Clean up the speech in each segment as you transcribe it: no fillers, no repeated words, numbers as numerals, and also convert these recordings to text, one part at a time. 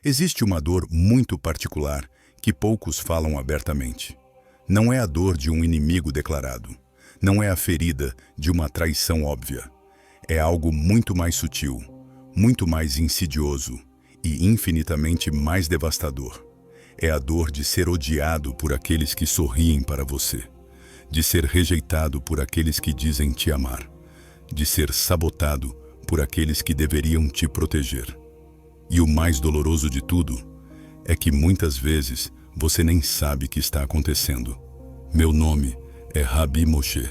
Existe uma dor muito particular que poucos falam abertamente. Não é a dor de um inimigo declarado. Não é a ferida de uma traição óbvia. É algo muito mais sutil, muito mais insidioso e infinitamente mais devastador. É a dor de ser odiado por aqueles que sorriem para você, de ser rejeitado por aqueles que dizem te amar, de ser sabotado por aqueles que deveriam te proteger. E o mais doloroso de tudo é que muitas vezes você nem sabe que está acontecendo. Meu nome é Rabi Moshe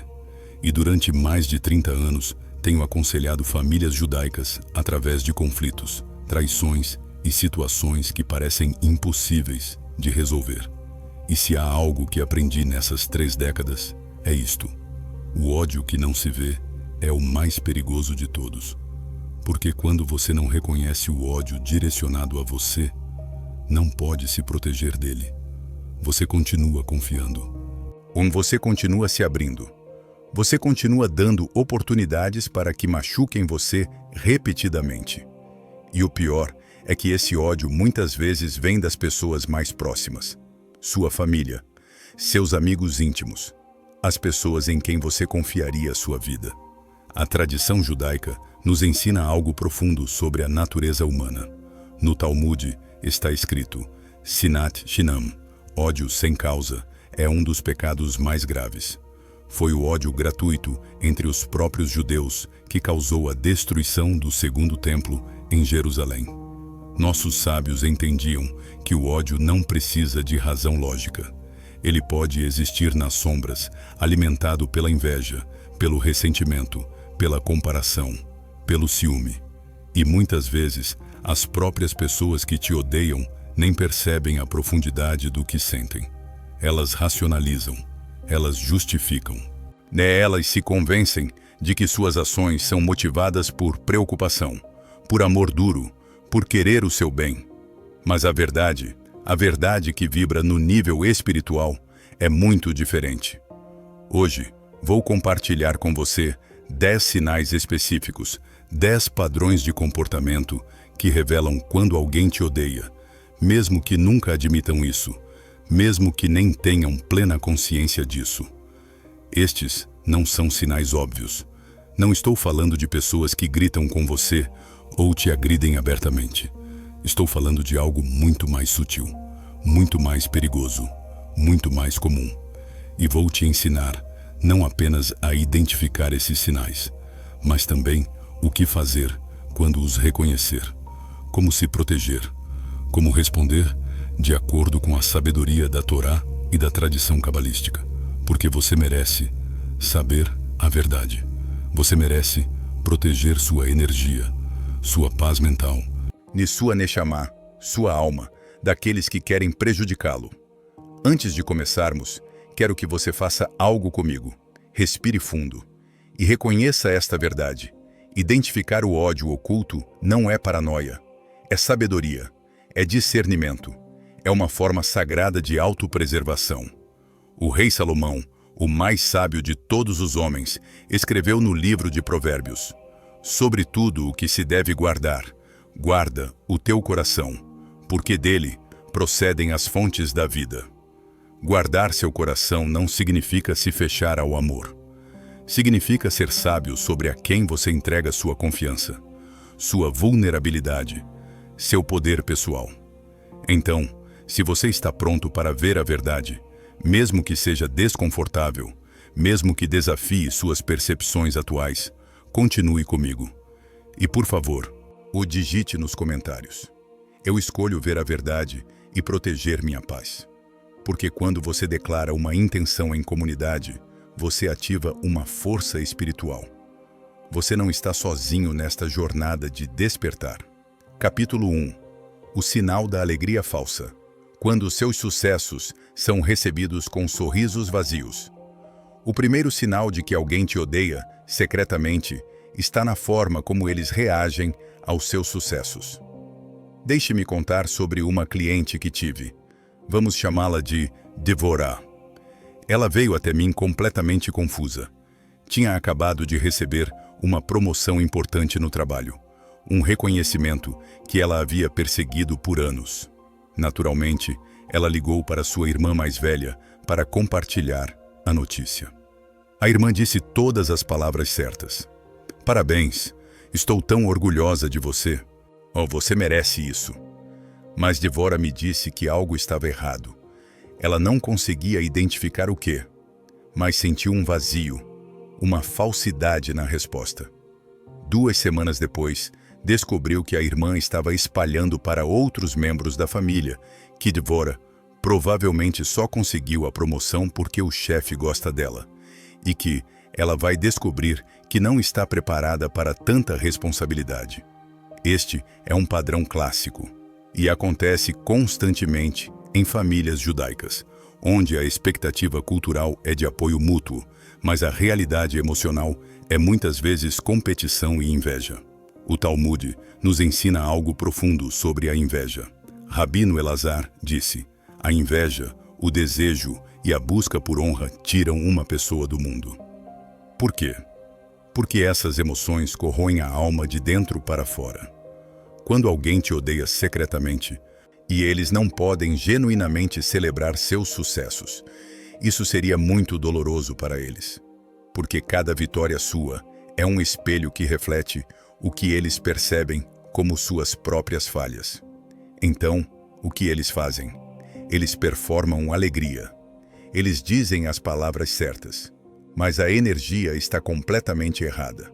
e durante mais de 30 anos tenho aconselhado famílias judaicas através de conflitos, traições e situações que parecem impossíveis de resolver. E se há algo que aprendi nessas 3 décadas, é isto: o ódio que não se vê é o mais perigoso de todos. Porque quando você não reconhece o ódio direcionado a você, não pode se proteger dele. Você continua confiando. Você continua se abrindo. Você continua dando oportunidades para que machuquem você repetidamente. E o pior é que esse ódio muitas vezes vem das pessoas mais próximas. Sua família, seus amigos íntimos, as pessoas em quem você confiaria a sua vida. A tradição judaica nos ensina algo profundo sobre a natureza humana. No Talmud está escrito: Sinat Shinam, ódio sem causa, é um dos pecados mais graves. Foi o ódio gratuito entre os próprios judeus que causou a destruição do segundo templo em Jerusalém. Nossos sábios entendiam que o ódio não precisa de razão lógica. Ele pode existir nas sombras, alimentado pela inveja, pelo ressentimento, pela comparação, pelo ciúme. E muitas vezes, as próprias pessoas que te odeiam nem percebem a profundidade do que sentem. Elas racionalizam, elas justificam. Elas se convencem de que suas ações são motivadas por preocupação, por amor duro, por querer o seu bem. Mas a verdade que vibra no nível espiritual, é muito diferente. Hoje, vou compartilhar com você 10 sinais específicos, 10 padrões de comportamento que revelam quando alguém te odeia, mesmo que nunca admitam isso, mesmo que nem tenham plena consciência disso. Estes não são sinais óbvios. Não estou falando de pessoas que gritam com você ou te agridem abertamente. Estou falando de algo muito mais sutil, muito mais perigoso, muito mais comum. E vou te ensinar não apenas a identificar esses sinais, mas também o que fazer quando os reconhecer, como se proteger, como responder de acordo com a sabedoria da Torá e da tradição cabalística, porque você merece saber a verdade. Você merece proteger sua energia, sua paz mental, sua neshama, sua alma, daqueles que querem prejudicá-lo. Antes de começarmos, quero que você faça algo comigo. Respire fundo e reconheça esta verdade. Identificar o ódio oculto não é paranoia, é sabedoria, é discernimento, é uma forma sagrada de autopreservação. O rei Salomão, o mais sábio de todos os homens, escreveu no livro de Provérbios: sobre tudo o que se deve guardar, guarda o teu coração, porque dele procedem as fontes da vida. Guardar seu coração não significa se fechar ao amor. Significa ser sábio sobre a quem você entrega sua confiança, sua vulnerabilidade, seu poder pessoal. Então, se você está pronto para ver a verdade, mesmo que seja desconfortável, mesmo que desafie suas percepções atuais, continue comigo. E por favor, o digite nos comentários. Eu escolho ver a verdade e proteger minha paz. Porque quando você declara uma intenção em comunidade, você ativa uma força espiritual. Você não está sozinho nesta jornada de despertar. Capítulo 1. O sinal da alegria falsa. Quando seus sucessos são recebidos com sorrisos vazios. O primeiro sinal de que alguém te odeia, secretamente, está na forma como eles reagem aos seus sucessos. Deixe-me contar sobre uma cliente que tive. Vamos chamá-la de Devorah. Ela veio até mim completamente confusa. Tinha acabado de receber uma promoção importante no trabalho. um reconhecimento que ela havia perseguido por anos. Naturalmente, ela ligou para sua irmã mais velha para compartilhar a notícia. A irmã disse todas as palavras certas. Parabéns, estou tão orgulhosa de você. Oh, você merece isso. Mas Devora me disse que algo estava errado. Ela não conseguia identificar o quê, mas sentiu um vazio, uma falsidade na resposta. 2 semanas depois, descobriu que a irmã estava espalhando para outros membros da família que Devora provavelmente só conseguiu a promoção porque o chefe gosta dela, e que ela vai descobrir que não está preparada para tanta responsabilidade. Este é um padrão clássico, e acontece constantemente em famílias judaicas, onde a expectativa cultural é de apoio mútuo, mas a realidade emocional é muitas vezes competição e inveja. O Talmud nos ensina algo profundo sobre a inveja. Rabino Elazar disse: a inveja, o desejo e a busca por honra tiram uma pessoa do mundo. Por quê? Porque essas emoções corroem a alma de dentro para fora. Quando alguém te odeia secretamente, e eles não podem genuinamente celebrar seus sucessos, isso seria muito doloroso para eles. Porque cada vitória sua é um espelho que reflete o que eles percebem como suas próprias falhas. Então, o que eles fazem? Eles performam alegria. Eles dizem as palavras certas, mas a energia está completamente errada.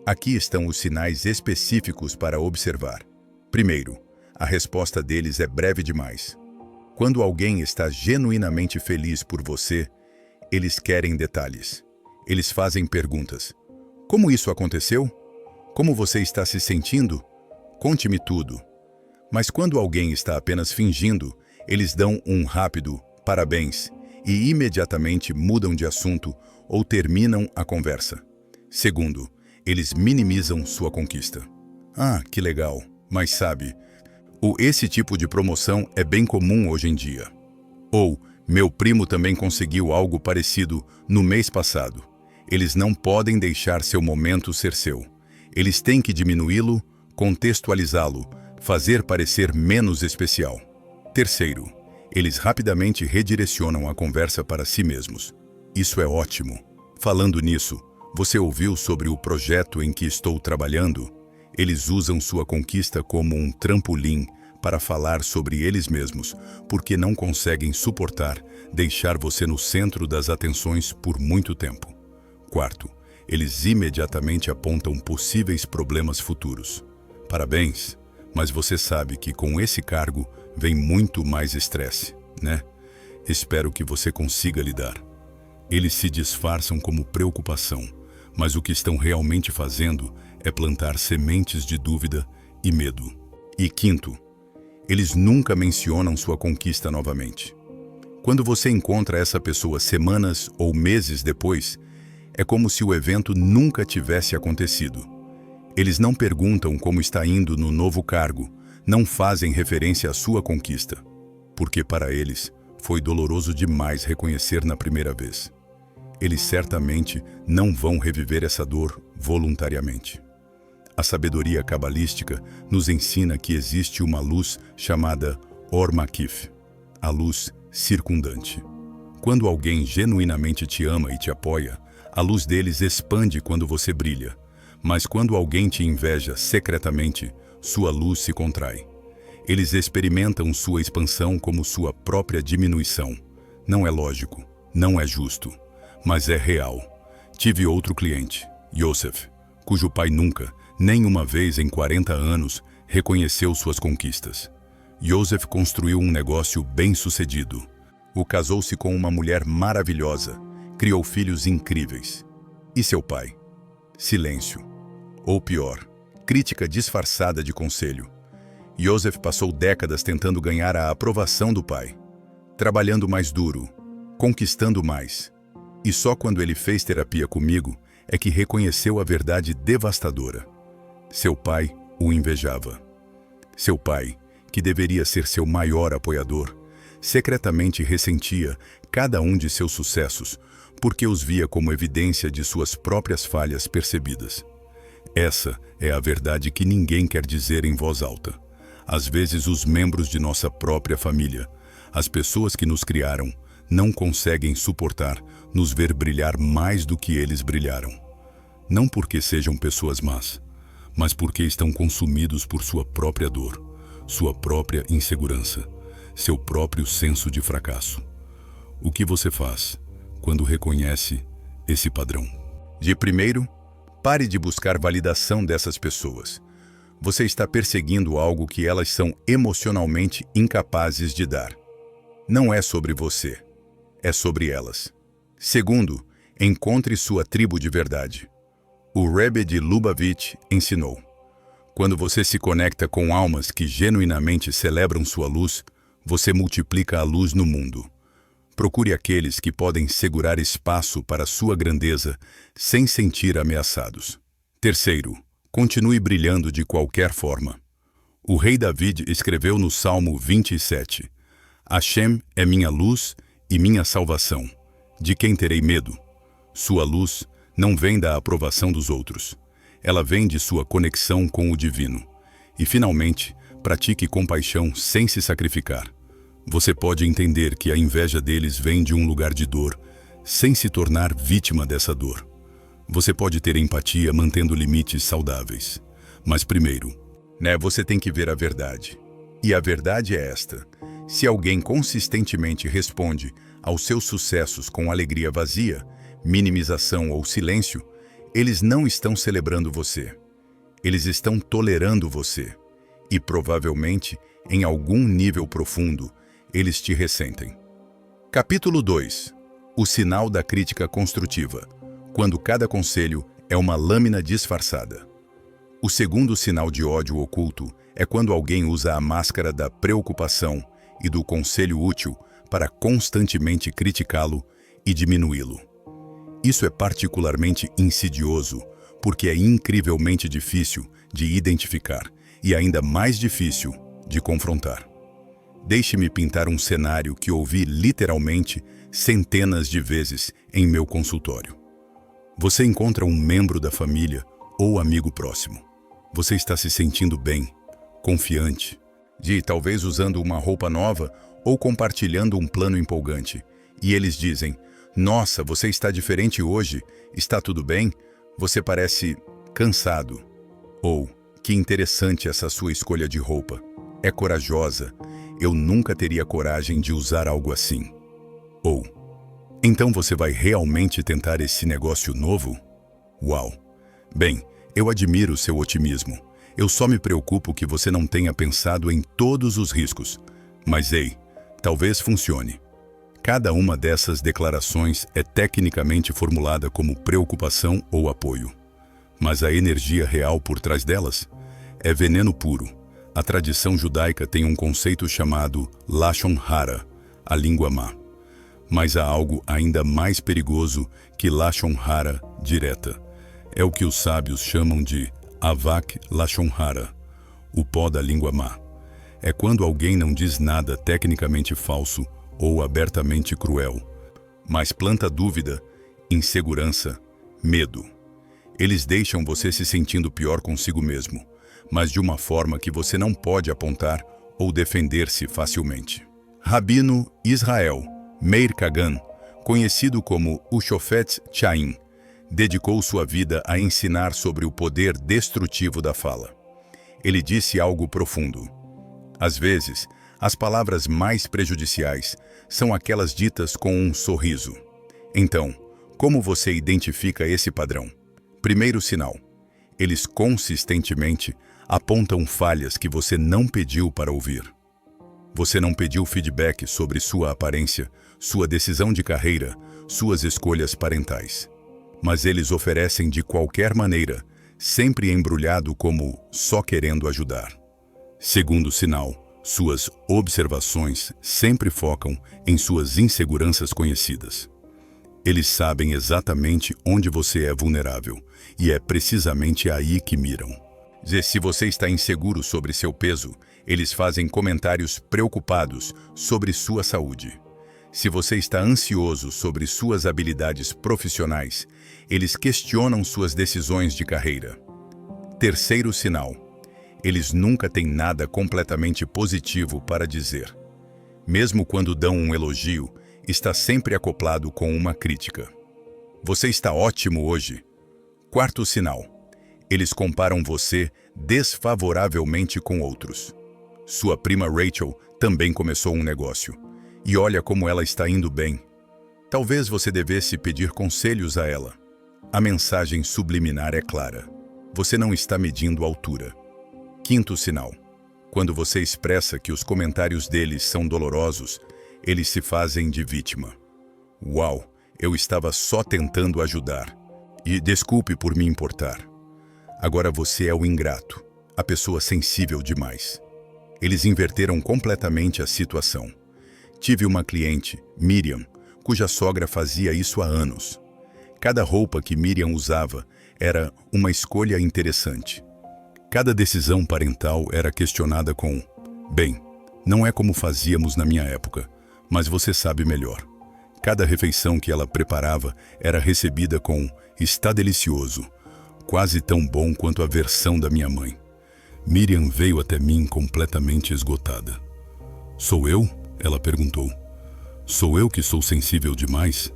Aqui estão os sinais específicos para observar. Primeiro, a resposta deles é breve demais. Quando alguém está genuinamente feliz por você, eles querem detalhes. Eles fazem perguntas. Como isso aconteceu? Como você está se sentindo? Conte-me tudo. Mas quando alguém está apenas fingindo, eles dão um rápido parabéns e imediatamente mudam de assunto ou terminam a conversa. Segundo, eles minimizam sua conquista. Ah, que legal, mas sabe, esse tipo de promoção é bem comum hoje em dia. Ou, meu primo também conseguiu algo parecido no mês passado. Eles não podem deixar seu momento ser seu. Eles têm que diminuí-lo, contextualizá-lo, fazer parecer menos especial. Terceiro, eles rapidamente redirecionam a conversa para si mesmos. Isso é ótimo. Falando nisso, você ouviu sobre o projeto em que estou trabalhando? Eles usam sua conquista como um trampolim para falar sobre eles mesmos, porque não conseguem suportar deixar você no centro das atenções por muito tempo. Quarto, eles imediatamente apontam possíveis problemas futuros. Parabéns, mas você sabe que com esse cargo vem muito mais estresse, né? Espero que você consiga lidar. Eles se disfarçam como preocupação, mas o que estão realmente fazendo é plantar sementes de dúvida e medo. E quinto, eles nunca mencionam sua conquista novamente. Quando você encontra essa pessoa semanas ou meses depois, é como se o evento nunca tivesse acontecido. Eles não perguntam como está indo no novo cargo, não fazem referência à sua conquista, porque para eles foi doloroso demais reconhecer na primeira vez. Eles certamente não vão reviver essa dor voluntariamente. A sabedoria cabalística nos ensina que existe uma luz chamada Or Makif, a luz circundante. Quando alguém genuinamente te ama e te apoia, a luz deles expande quando você brilha. Mas quando alguém te inveja secretamente, sua luz se contrai. Eles experimentam sua expansão como sua própria diminuição. Não é lógico, não é justo, mas é real. Tive outro cliente, Yosef, cujo pai nunca, nem uma vez em 40 anos, reconheceu suas conquistas. Yosef construiu um negócio bem-sucedido. Casou-se com uma mulher maravilhosa, criou filhos incríveis. E seu pai? Silêncio. Ou pior, crítica disfarçada de conselho. Yosef passou décadas tentando ganhar a aprovação do pai, trabalhando mais duro, conquistando mais. E só quando ele fez terapia comigo é que reconheceu a verdade devastadora. Seu pai o invejava. Seu pai, que deveria ser seu maior apoiador, secretamente ressentia cada um de seus sucessos, porque os via como evidência de suas próprias falhas percebidas. Essa é a verdade que ninguém quer dizer em voz alta. Às vezes, os membros de nossa própria família, as pessoas que nos criaram, não conseguem suportar nos ver brilhar mais do que eles brilharam. Não porque sejam pessoas más, mas porque estão consumidos por sua própria dor, sua própria insegurança, seu próprio senso de fracasso. O que você faz quando reconhece esse padrão? Primeiro, pare de buscar validação dessas pessoas. Você está perseguindo algo que elas são emocionalmente incapazes de dar. Não é sobre você, é sobre elas. Segundo, encontre sua tribo de verdade. O Rebbe de Lubavitch ensinou: quando você se conecta com almas que genuinamente celebram sua luz, você multiplica a luz no mundo. Procure aqueles que podem segurar espaço para sua grandeza sem sentir ameaçados. Terceiro, continue brilhando de qualquer forma. O rei David escreveu no Salmo 27: Hashem é minha luz e minha salvação. De quem terei medo? Sua luz não vem da aprovação dos outros. Ela vem de sua conexão com o divino. E, finalmente, pratique compaixão sem se sacrificar. Você pode entender que a inveja deles vem de um lugar de dor, sem se tornar vítima dessa dor. Você pode ter empatia mantendo limites saudáveis. Mas primeiro, você tem que ver a verdade. E a verdade é esta: se alguém consistentemente responde aos seus sucessos com alegria vazia, minimização ou silêncio, eles não estão celebrando você. Eles estão tolerando você. E provavelmente, em algum nível profundo, eles te ressentem. Capítulo 2. O sinal da crítica construtiva, quando cada conselho é uma lâmina disfarçada. O segundo sinal de ódio oculto é quando alguém usa a máscara da preocupação e do conselho útil para constantemente criticá-lo e diminuí-lo. Isso é particularmente insidioso, porque é incrivelmente difícil de identificar e ainda mais difícil de confrontar. Deixe-me pintar um cenário que ouvi literalmente centenas de vezes em meu consultório. Você encontra um membro da família ou amigo próximo. Você está se sentindo bem, confiante, talvez usando uma roupa nova ou compartilhando um plano empolgante. E eles dizem: nossa, você está diferente hoje, está tudo bem? Você parece cansado. Ou, que interessante essa sua escolha de roupa. É corajosa. Eu nunca teria coragem de usar algo assim. Ou, então você vai realmente tentar esse negócio novo? Uau! Bem, eu admiro seu otimismo. Eu só me preocupo que você não tenha pensado em todos os riscos. Mas ei, talvez funcione. Cada uma dessas declarações é tecnicamente formulada como preocupação ou apoio. Mas a energia real por trás delas é veneno puro. A tradição judaica tem um conceito chamado Lashon Hara, a língua má. Mas há algo ainda mais perigoso que Lashon Hara direta. É o que os sábios chamam de Avak Lashon Hara, o pó da língua má. É quando alguém não diz nada tecnicamente falso ou abertamente cruel, mas planta dúvida, insegurança, medo. Eles deixam você se sentindo pior consigo mesmo, mas de uma forma que você não pode apontar ou defender-se facilmente. Rabino Israel Meir Kagan, conhecido como o Shofetz Chaim, dedicou sua vida a ensinar sobre o poder destrutivo da fala. Ele disse algo profundo. Às vezes, as palavras mais prejudiciais são aquelas ditas com um sorriso. Então, como você identifica esse padrão? Primeiro sinal: eles consistentemente apontam falhas que você não pediu para ouvir. Você não pediu feedback sobre sua aparência, sua decisão de carreira, suas escolhas parentais. Mas eles oferecem de qualquer maneira, sempre embrulhado como só querendo ajudar. Segundo sinal: suas observações sempre focam em suas inseguranças conhecidas. Eles sabem exatamente onde você é vulnerável, e é precisamente aí que miram. Se você está inseguro sobre seu peso, eles fazem comentários preocupados sobre sua saúde. Se você está ansioso sobre suas habilidades profissionais, eles questionam suas decisões de carreira. Terceiro sinal: eles nunca têm nada completamente positivo para dizer. Mesmo quando dão um elogio, está sempre acoplado com uma crítica. Você está ótimo hoje. Quarto sinal: eles comparam você desfavoravelmente com outros. Sua prima Rachel também começou um negócio. E olha como ela está indo bem. Talvez você devesse pedir conselhos a ela. A mensagem subliminar é clara. Você não está medindo a altura. Quinto sinal: quando você expressa que os comentários deles são dolorosos, eles se fazem de vítima. Uau, eu estava só tentando ajudar. E desculpe por me importar. Agora você é o ingrato, a pessoa sensível demais. Eles inverteram completamente a situação. Tive uma cliente, Miriam, cuja sogra fazia isso há anos. Cada roupa que Miriam usava era uma escolha interessante. Cada decisão parental era questionada com: bem, não é como fazíamos na minha época, mas você sabe melhor. Cada refeição que ela preparava era recebida com: está delicioso, quase tão bom quanto a versão da minha mãe. Miriam veio até mim completamente esgotada. Sou eu? Ela perguntou. Sou eu que sou sensível demais?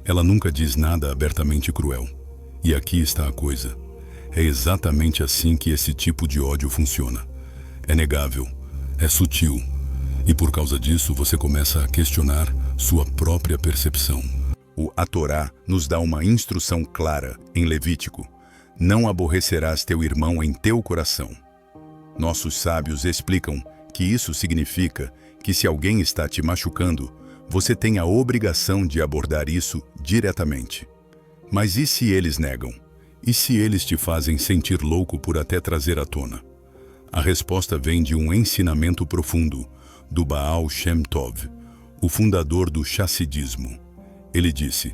Ela nunca diz nada abertamente cruel. E aqui está a coisa. É exatamente assim que esse tipo de ódio funciona. É negável, é sutil. E por causa disso você começa a questionar sua própria percepção. A Torá nos dá uma instrução clara em Levítico: não aborrecerás teu irmão em teu coração. Nossos sábios explicam que isso significa que se alguém está te machucando, você tem a obrigação de abordar isso diretamente. Mas e se eles negam? E se eles te fazem sentir louco por até trazer à tona? A resposta vem de um ensinamento profundo do Baal Shem Tov, o fundador do chassidismo. Ele disse: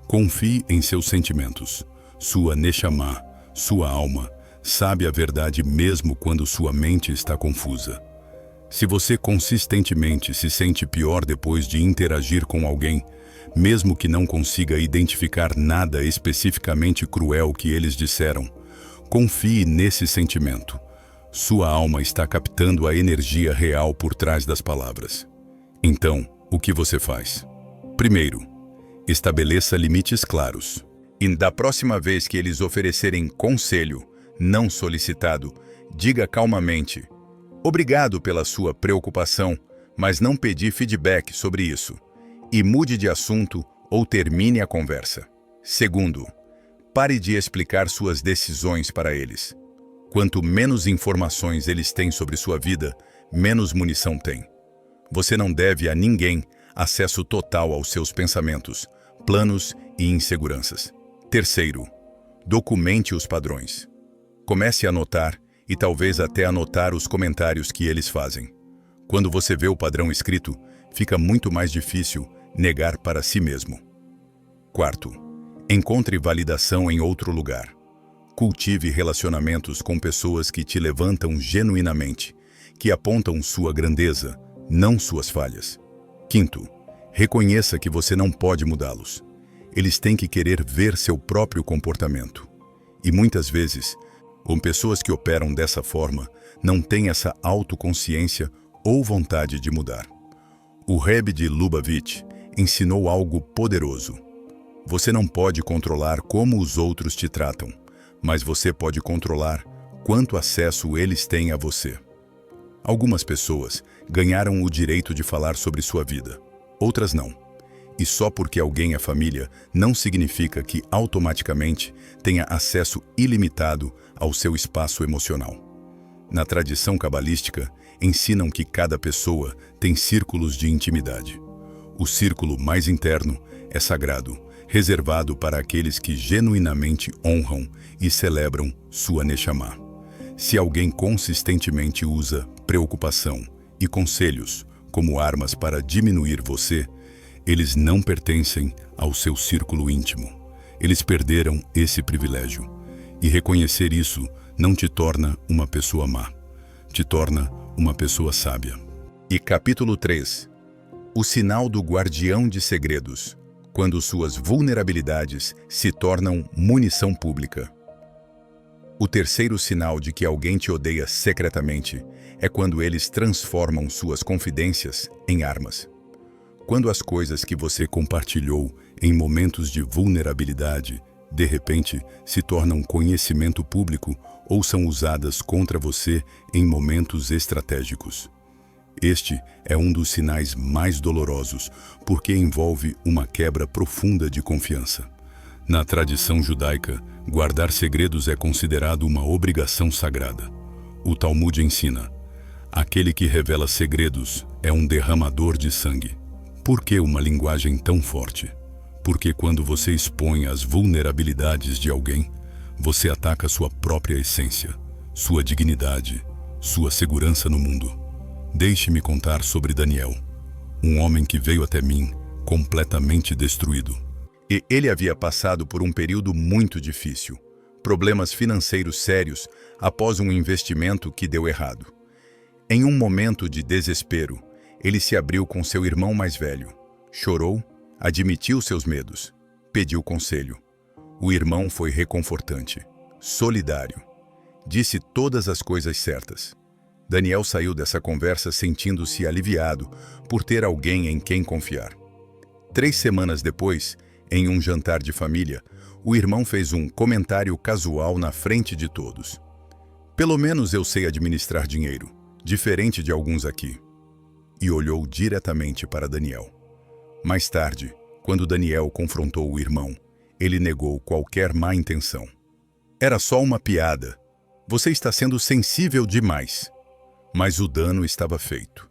confie em seus sentimentos, sua neshama, sua alma, sabe a verdade mesmo quando sua mente está confusa. Se você consistentemente se sente pior depois de interagir com alguém, mesmo que não consiga identificar nada especificamente cruel que eles disseram, confie nesse sentimento. Sua alma está captando a energia real por trás das palavras. Então, o que você faz? Primeiro, estabeleça limites claros. E da próxima vez que eles oferecerem conselho não solicitado, diga calmamente: obrigado pela sua preocupação, mas não pedi feedback sobre isso. E mude de assunto ou termine a conversa. Segundo, pare de explicar suas decisões para eles. Quanto menos informações eles têm sobre sua vida, menos munição têm. Você não deve a ninguém acesso total aos seus pensamentos, planos e inseguranças. Terceiro, documente os padrões. Comece a anotar e talvez até anotar os comentários que eles fazem. Quando você vê o padrão escrito, fica muito mais difícil negar para si mesmo. Quarto, encontre validação em outro lugar. Cultive relacionamentos com pessoas que te levantam genuinamente, que apontam sua grandeza, não suas falhas. Quinto, reconheça que você não pode mudá-los. Eles têm que querer ver seu próprio comportamento. E muitas vezes, com pessoas que operam dessa forma, não têm essa autoconsciência ou vontade de mudar. O Rebbe de Lubavitch ensinou algo poderoso. Você não pode controlar como os outros te tratam, mas você pode controlar quanto acesso eles têm a você. Algumas pessoas ganharam o direito de falar sobre sua vida, outras não. E só porque alguém é família, não significa que automaticamente tenha acesso ilimitado ao seu espaço emocional. Na tradição cabalística, ensinam que cada pessoa tem círculos de intimidade. O círculo mais interno é sagrado, reservado para aqueles que genuinamente honram e celebram sua neshama. Se alguém consistentemente usa preocupação e conselhos como armas para diminuir você, eles não pertencem ao seu círculo íntimo. Eles perderam esse privilégio. E reconhecer isso não te torna uma pessoa má. Te torna uma pessoa sábia. E capítulo 3. O sinal do guardião de segredos, quando suas vulnerabilidades se tornam munição pública. O terceiro sinal de que alguém te odeia secretamente é quando eles transformam suas confidências em armas. Quando as coisas que você compartilhou em momentos de vulnerabilidade, de repente, se tornam conhecimento público ou são usadas contra você em momentos estratégicos. Este é um dos sinais mais dolorosos, porque envolve uma quebra profunda de confiança. Na tradição judaica, guardar segredos é considerado uma obrigação sagrada. O Talmud ensina: aquele que revela segredos é um derramador de sangue. Por que uma linguagem tão forte? Porque quando você expõe as vulnerabilidades de alguém, você ataca sua própria essência, sua dignidade, sua segurança no mundo. Deixe-me contar sobre Daniel, um homem que veio até mim completamente destruído. E ele havia passado por um período muito difícil, problemas financeiros sérios após um investimento que deu errado. Em um momento de desespero, ele se abriu com seu irmão mais velho, chorou, admitiu seus medos, pediu conselho. O irmão foi reconfortante, solidário, disse todas as coisas certas. Daniel saiu dessa conversa sentindo-se aliviado por ter alguém em quem confiar. 3 semanas depois, em um jantar de família, o irmão fez um comentário casual na frente de todos. Pelo menos eu sei administrar dinheiro, diferente de alguns aqui. E olhou diretamente para Daniel. Mais tarde, quando Daniel confrontou o irmão, ele negou qualquer má intenção. Era só uma piada. Você está sendo sensível demais. Mas o dano estava feito.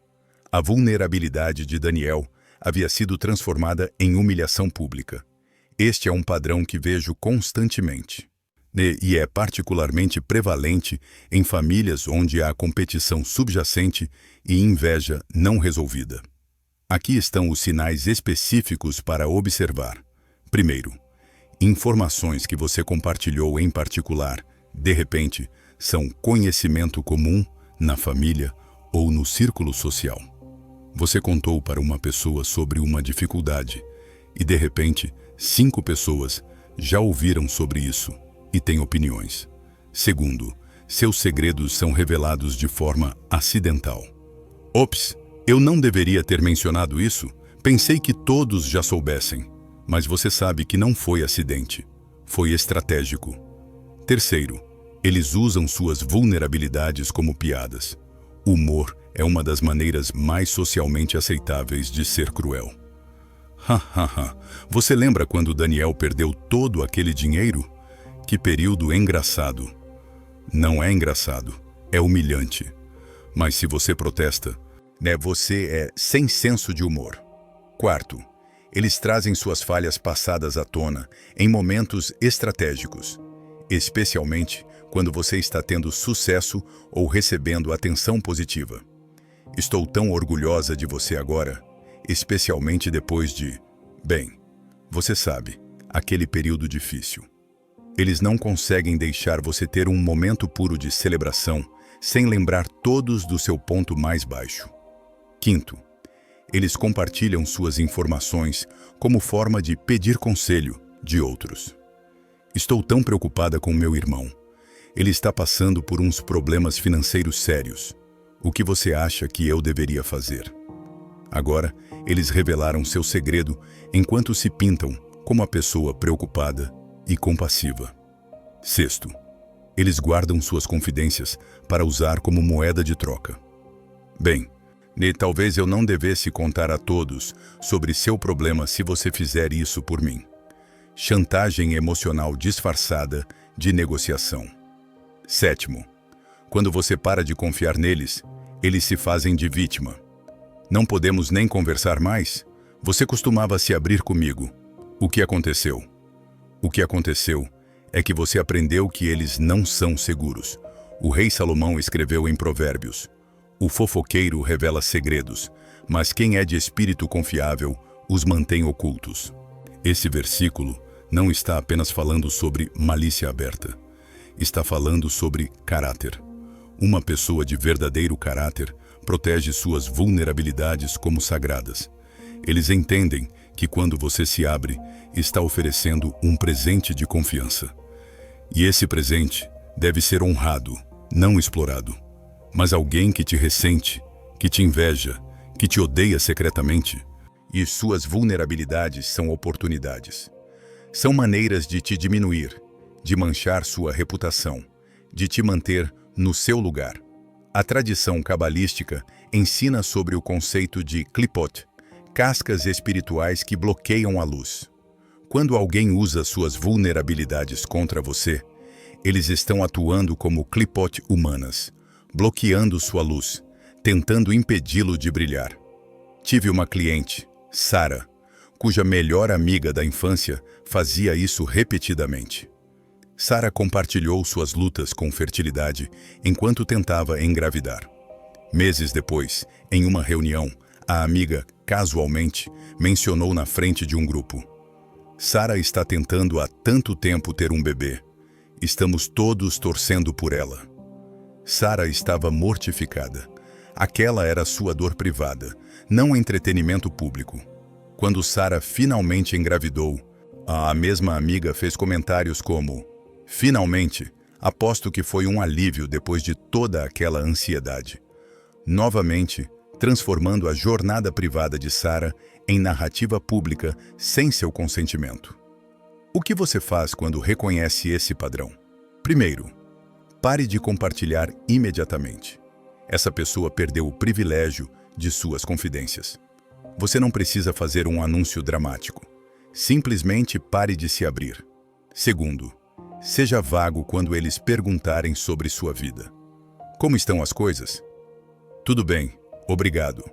A vulnerabilidade de Daniel havia sido transformada em humilhação pública. Este é um padrão que vejo constantemente. E é particularmente prevalente em famílias onde há competição subjacente e inveja não resolvida. Aqui estão os sinais específicos para observar. Primeiro, informações que você compartilhou em particular, de repente, são conhecimento comum na família ou no círculo social. Você contou para uma pessoa sobre uma dificuldade e, de repente, 5 pessoas já ouviram sobre isso e têm opiniões. Segundo, seus segredos são revelados de forma acidental. Ops, eu não deveria ter mencionado isso. Pensei que todos já soubessem. Mas você sabe que não foi acidente. Foi estratégico. Terceiro, eles usam suas vulnerabilidades como piadas. Humor é uma das maneiras mais socialmente aceitáveis de ser cruel. Você lembra quando Daniel perdeu todo aquele dinheiro? Que período engraçado. Não é engraçado, é humilhante. Mas se você protesta, você é sem senso de humor. Quarto, eles trazem suas falhas passadas à tona em momentos estratégicos, especialmente quando você está tendo sucesso ou recebendo atenção positiva. Estou tão orgulhosa de você agora, especialmente depois de, você sabe, aquele período difícil. Eles não conseguem deixar você ter um momento puro de celebração sem lembrar todos do seu ponto mais baixo. Quinto, eles compartilham suas informações como forma de pedir conselho de outros. Estou tão preocupada com meu irmão. Ele está passando por uns problemas financeiros sérios. O que você acha que eu deveria fazer? Agora, eles revelaram seu segredo enquanto se pintam como a pessoa preocupada e compassiva. Sexto, eles guardam suas confidências para usar como moeda de troca. Talvez eu não devesse contar a todos sobre seu problema se você fizer isso por mim. Chantagem emocional disfarçada de negociação. Sétimo, quando você para de confiar neles, eles se fazem de vítima. Não podemos nem conversar mais? Você costumava se abrir comigo. O que aconteceu? O que aconteceu é que você aprendeu que eles não são seguros. O rei Salomão escreveu em Provérbios: o fofoqueiro revela segredos, mas quem é de espírito confiável os mantém ocultos. Esse versículo não está apenas falando sobre malícia aberta. Está falando sobre caráter. Uma pessoa de verdadeiro caráter protege suas vulnerabilidades como sagradas. Eles entendem que quando você se abre, está oferecendo um presente de confiança. E esse presente deve ser honrado, não explorado. Mas alguém que te ressente, que te inveja, que te odeia secretamente, e suas vulnerabilidades são oportunidades. São maneiras de te diminuir, de manchar sua reputação, de te manter no seu lugar. A tradição cabalística ensina sobre o conceito de klipot, cascas espirituais que bloqueiam a luz. Quando alguém usa suas vulnerabilidades contra você, eles estão atuando como klipot humanas, bloqueando sua luz, tentando impedi-lo de brilhar. Tive uma cliente, Sara, cuja melhor amiga da infância fazia isso repetidamente. Sara compartilhou suas lutas com fertilidade enquanto tentava engravidar. Meses depois, em uma reunião, a amiga, casualmente, mencionou na frente de um grupo: Sara está tentando há tanto tempo ter um bebê. Estamos todos torcendo por ela. Sara estava mortificada. Aquela era sua dor privada, não entretenimento público. Quando Sara finalmente engravidou, a mesma amiga fez comentários como: finalmente, aposto que foi um alívio depois de toda aquela ansiedade. Novamente, transformando a jornada privada de Sara em narrativa pública sem seu consentimento. O que você faz quando reconhece esse padrão? Primeiro, pare de compartilhar imediatamente. Essa pessoa perdeu o privilégio de suas confidências. Você não precisa fazer um anúncio dramático. Simplesmente pare de se abrir. Segundo, seja vago quando eles perguntarem sobre sua vida. Como estão as coisas? Tudo bem, obrigado.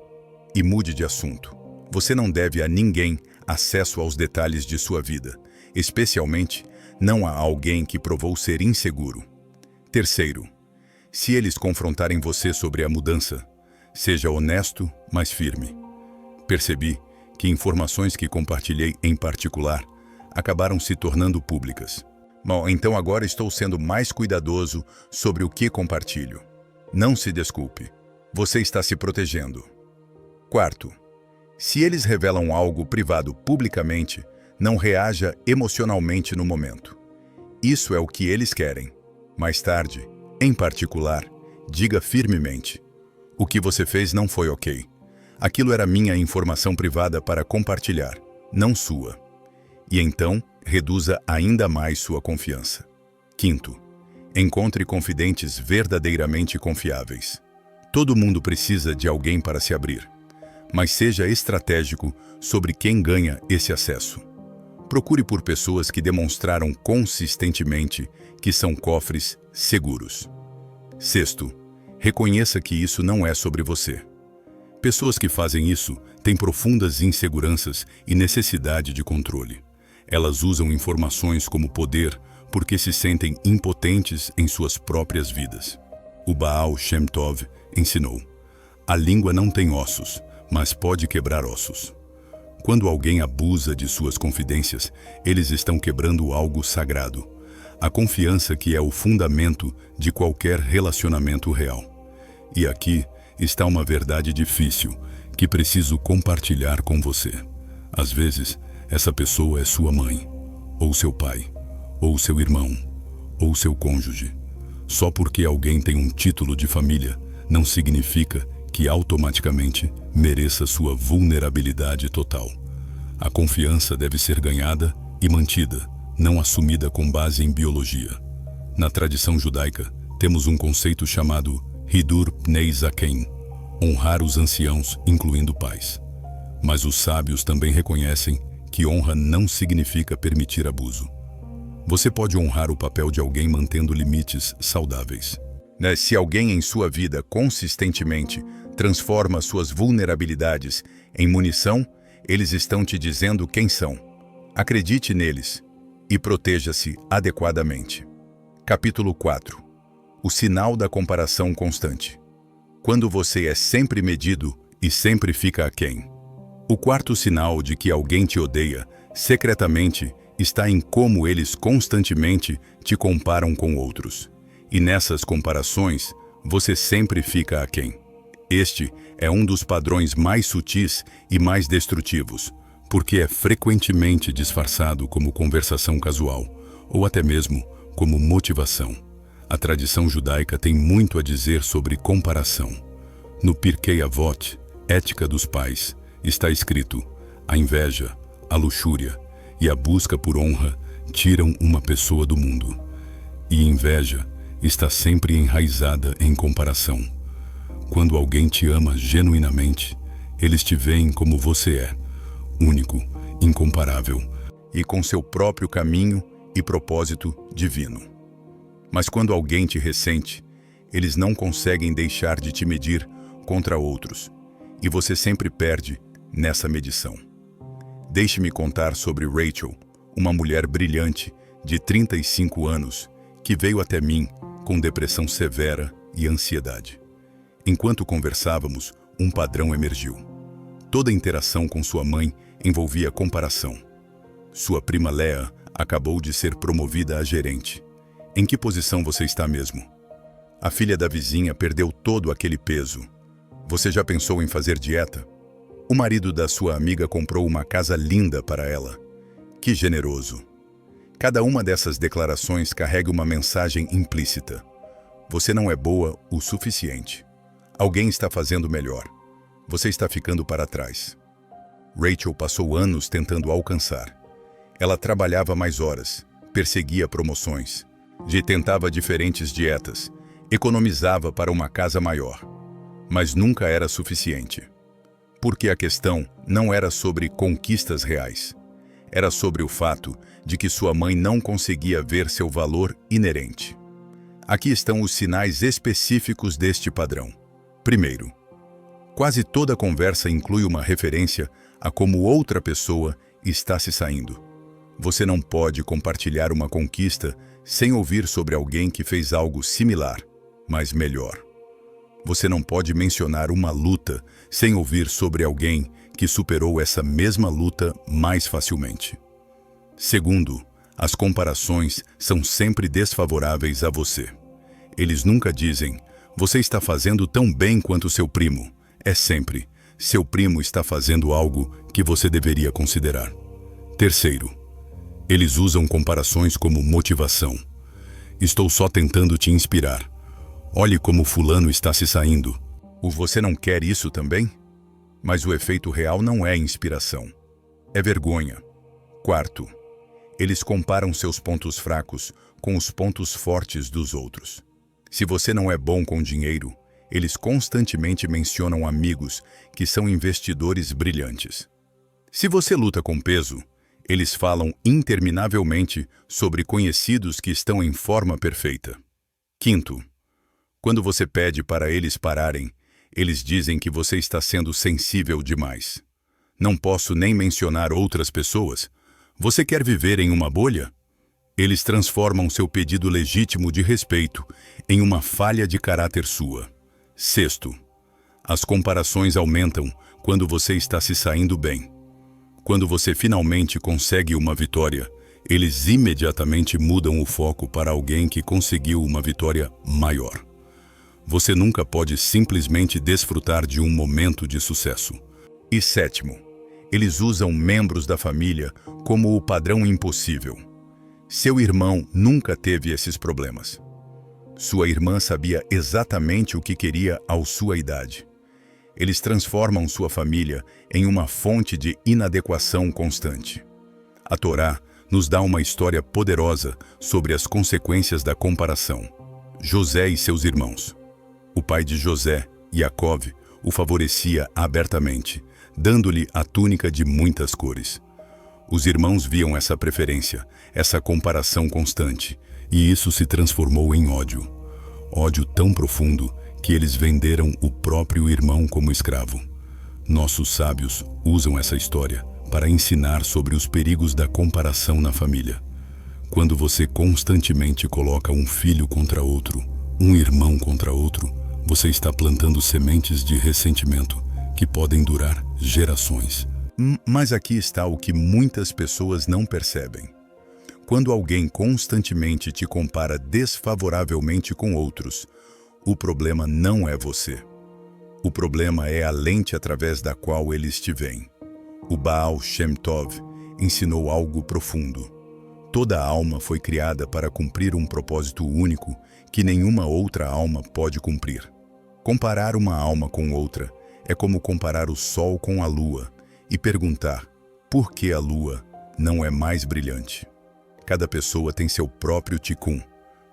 E mude de assunto. Você não deve a ninguém acesso aos detalhes de sua vida, especialmente não a alguém que provou ser inseguro. Terceiro, se eles confrontarem você sobre a mudança, seja honesto, mas firme. Percebi que informações que compartilhei em particular acabaram se tornando públicas. Bom, então agora estou sendo mais cuidadoso sobre o que compartilho. Não se desculpe. Você está se protegendo. Quarto, se eles revelam algo privado publicamente, não reaja emocionalmente no momento. Isso é o que eles querem. Mais tarde, em particular, diga firmemente: o que você fez não foi ok. Aquilo era minha informação privada para compartilhar, não sua. E então, reduza ainda mais sua confiança. Quinto, encontre confidentes verdadeiramente confiáveis. Todo mundo precisa de alguém para se abrir, mas seja estratégico sobre quem ganha esse acesso. Procure por pessoas que demonstraram consistentemente que são cofres seguros. Sexto, reconheça que isso não é sobre você. Pessoas que fazem isso têm profundas inseguranças e necessidade de controle. Elas usam informações como poder porque se sentem impotentes em suas próprias vidas. O Baal Shem Tov ensinou: a língua não tem ossos, mas pode quebrar ossos. Quando alguém abusa de suas confidências, eles estão quebrando algo sagrado. A confiança que é o fundamento de qualquer relacionamento real. E aqui está uma verdade difícil que preciso compartilhar com você. Às vezes, essa pessoa é sua mãe, ou seu pai, ou seu irmão, ou seu cônjuge. Só porque alguém tem um título de família, não significa que automaticamente mereça sua vulnerabilidade total. A confiança deve ser ganhada e mantida, não assumida com base em biologia. Na tradição judaica, temos um conceito chamado Hidur Pnei Zaken, honrar os anciãos, incluindo pais. Mas os sábios também reconhecem que honra não significa permitir abuso. Você pode honrar o papel de alguém mantendo limites saudáveis. Se alguém em sua vida consistentemente transforma suas vulnerabilidades em munição, eles estão te dizendo quem são. Acredite neles e proteja-se adequadamente. Capítulo 4. O sinal da comparação constante. Quando você é sempre medido e sempre fica aquém. O quarto sinal de que alguém te odeia, secretamente, está em como eles constantemente te comparam com outros. E nessas comparações, você sempre fica aquém. Este é um dos padrões mais sutis e mais destrutivos, porque é frequentemente disfarçado como conversação casual, ou até mesmo como motivação. A tradição judaica tem muito a dizer sobre comparação. No Pirkei Avot, Ética dos Pais, está escrito: a inveja, a luxúria e a busca por honra tiram uma pessoa do mundo. E inveja está sempre enraizada em comparação. Quando alguém te ama genuinamente, eles te veem como você é, único, incomparável e com seu próprio caminho e propósito divino. Mas quando alguém te ressente, eles não conseguem deixar de te medir contra outros, e você sempre perde nessa medição. Deixe-me contar sobre Rachel, uma mulher brilhante de 35 anos que veio até mim com depressão severa e ansiedade. Enquanto conversávamos, um padrão emergiu. Toda a interação com sua mãe envolvia comparação. Sua prima Lea acabou de ser promovida a gerente. Em que posição você está mesmo? A filha da vizinha perdeu todo aquele peso. Você já pensou em fazer dieta? O marido da sua amiga comprou uma casa linda para ela. Que generoso! Cada uma dessas declarações carrega uma mensagem implícita. Você não é boa o suficiente. Alguém está fazendo melhor. Você está ficando para trás. Rachel passou anos tentando alcançar. Ela trabalhava mais horas, perseguia promoções, tentava diferentes dietas, economizava para uma casa maior. Mas nunca era suficiente. Porque a questão não era sobre conquistas reais. Era sobre o fato de que sua mãe não conseguia ver seu valor inerente. Aqui estão os sinais específicos deste padrão. Primeiro, quase toda conversa inclui uma referência a como outra pessoa está se saindo. Você não pode compartilhar uma conquista sem ouvir sobre alguém que fez algo similar, mas melhor. Você não pode mencionar uma luta sem ouvir sobre alguém que superou essa mesma luta mais facilmente. Segundo, as comparações são sempre desfavoráveis a você. Eles nunca dizem: você está fazendo tão bem quanto seu primo. É sempre: seu primo está fazendo algo que você deveria considerar. Terceiro, eles usam comparações como motivação. Estou só tentando te inspirar. Olhe como fulano está se saindo. Você não quer isso também? Mas o efeito real não é inspiração. É vergonha. Quarto, eles comparam seus pontos fracos com os pontos fortes dos outros. Se você não é bom com dinheiro, eles constantemente mencionam amigos que são investidores brilhantes. Se você luta com peso, eles falam interminavelmente sobre conhecidos que estão em forma perfeita. Quinto, quando você pede para eles pararem, eles dizem que você está sendo sensível demais. Não posso nem mencionar outras pessoas. Você quer viver em uma bolha? Eles transformam seu pedido legítimo de respeito em uma falha de caráter sua. Sexto, as comparações aumentam quando você está se saindo bem. Quando você finalmente consegue uma vitória, eles imediatamente mudam o foco para alguém que conseguiu uma vitória maior. Você nunca pode simplesmente desfrutar de um momento de sucesso. E sétimo, eles usam membros da família como o padrão impossível. Seu irmão nunca teve esses problemas. Sua irmã sabia exatamente o que queria à sua idade. Eles transformam sua família em uma fonte de inadequação constante. A Torá nos dá uma história poderosa sobre as consequências da comparação. José e seus irmãos. O pai de José, Jacove, o favorecia abertamente, dando-lhe a túnica de muitas cores. Os irmãos viam essa preferência, essa comparação constante, e isso se transformou em ódio. Ódio tão profundo que eles venderam o próprio irmão como escravo. Nossos sábios usam essa história para ensinar sobre os perigos da comparação na família. Quando você constantemente coloca um filho contra outro, um irmão contra outro, você está plantando sementes de ressentimento que podem durar gerações. Mas aqui está o que muitas pessoas não percebem. Quando alguém constantemente te compara desfavoravelmente com outros, o problema não é você. O problema é a lente através da qual eles te veem. O Baal Shem Tov ensinou algo profundo. Toda alma foi criada para cumprir um propósito único que nenhuma outra alma pode cumprir. Comparar uma alma com outra é como comparar o sol com a lua e perguntar por que a lua não é mais brilhante. Cada pessoa tem seu próprio tikkun,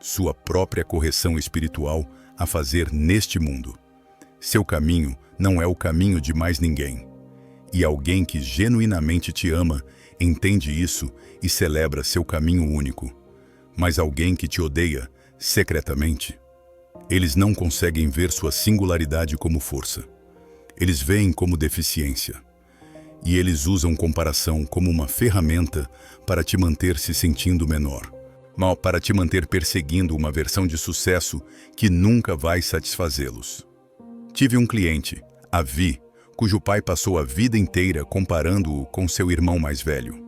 sua própria correção espiritual a fazer neste mundo. Seu caminho não é o caminho de mais ninguém. E alguém que genuinamente te ama entende isso e celebra seu caminho único. Mas alguém que te odeia secretamente, eles não conseguem ver sua singularidade como força. Eles veem como deficiência. E eles usam comparação como uma ferramenta para te manter se sentindo menor, para te manter perseguindo uma versão de sucesso que nunca vai satisfazê-los. Tive um cliente, Avi, cujo pai passou a vida inteira comparando-o com seu irmão mais velho.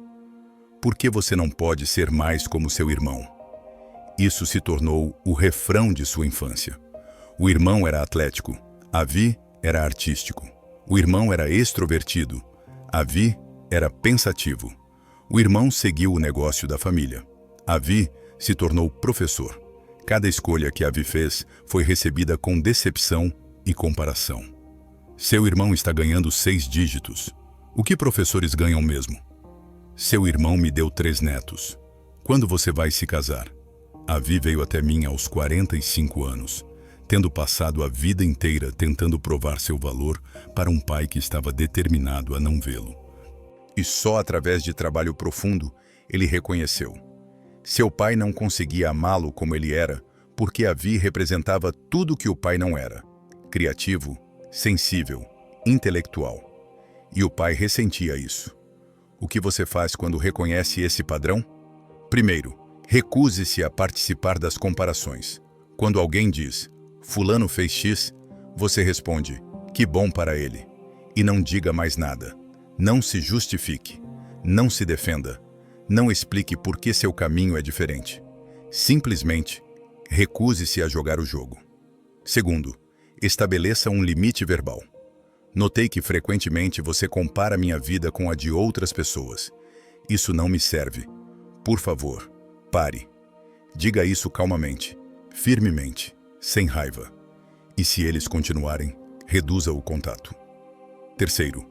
Por que você não pode ser mais como seu irmão? Isso se tornou o refrão de sua infância. O irmão era atlético, Avi era artístico. O irmão era extrovertido, Avi era pensativo. O irmão seguiu o negócio da família. Avi se tornou professor. Cada escolha que Avi fez foi recebida com decepção e comparação. Seu irmão está ganhando 6 dígitos. O que professores ganham mesmo? Seu irmão me deu 3 netos. Quando você vai se casar? Avi veio até mim aos 45 anos, tendo passado a vida inteira tentando provar seu valor para um pai que estava determinado a não vê-lo. E só através de trabalho profundo ele reconheceu. Seu pai não conseguia amá-lo como ele era, porque Avi representava tudo que o pai não era: criativo, sensível, intelectual. E o pai ressentia isso. O que você faz quando reconhece esse padrão? Primeiro, recuse-se a participar das comparações. Quando alguém diz, fulano fez X, você responde, que bom para ele. E não diga mais nada. Não se justifique. Não se defenda. Não explique por que seu caminho é diferente. Simplesmente, recuse-se a jogar o jogo. Segundo, estabeleça um limite verbal. Notei que frequentemente você compara minha vida com a de outras pessoas. Isso não me serve. Por favor, pare. Diga isso calmamente, firmemente, sem raiva. E se eles continuarem, reduza o contato. Terceiro,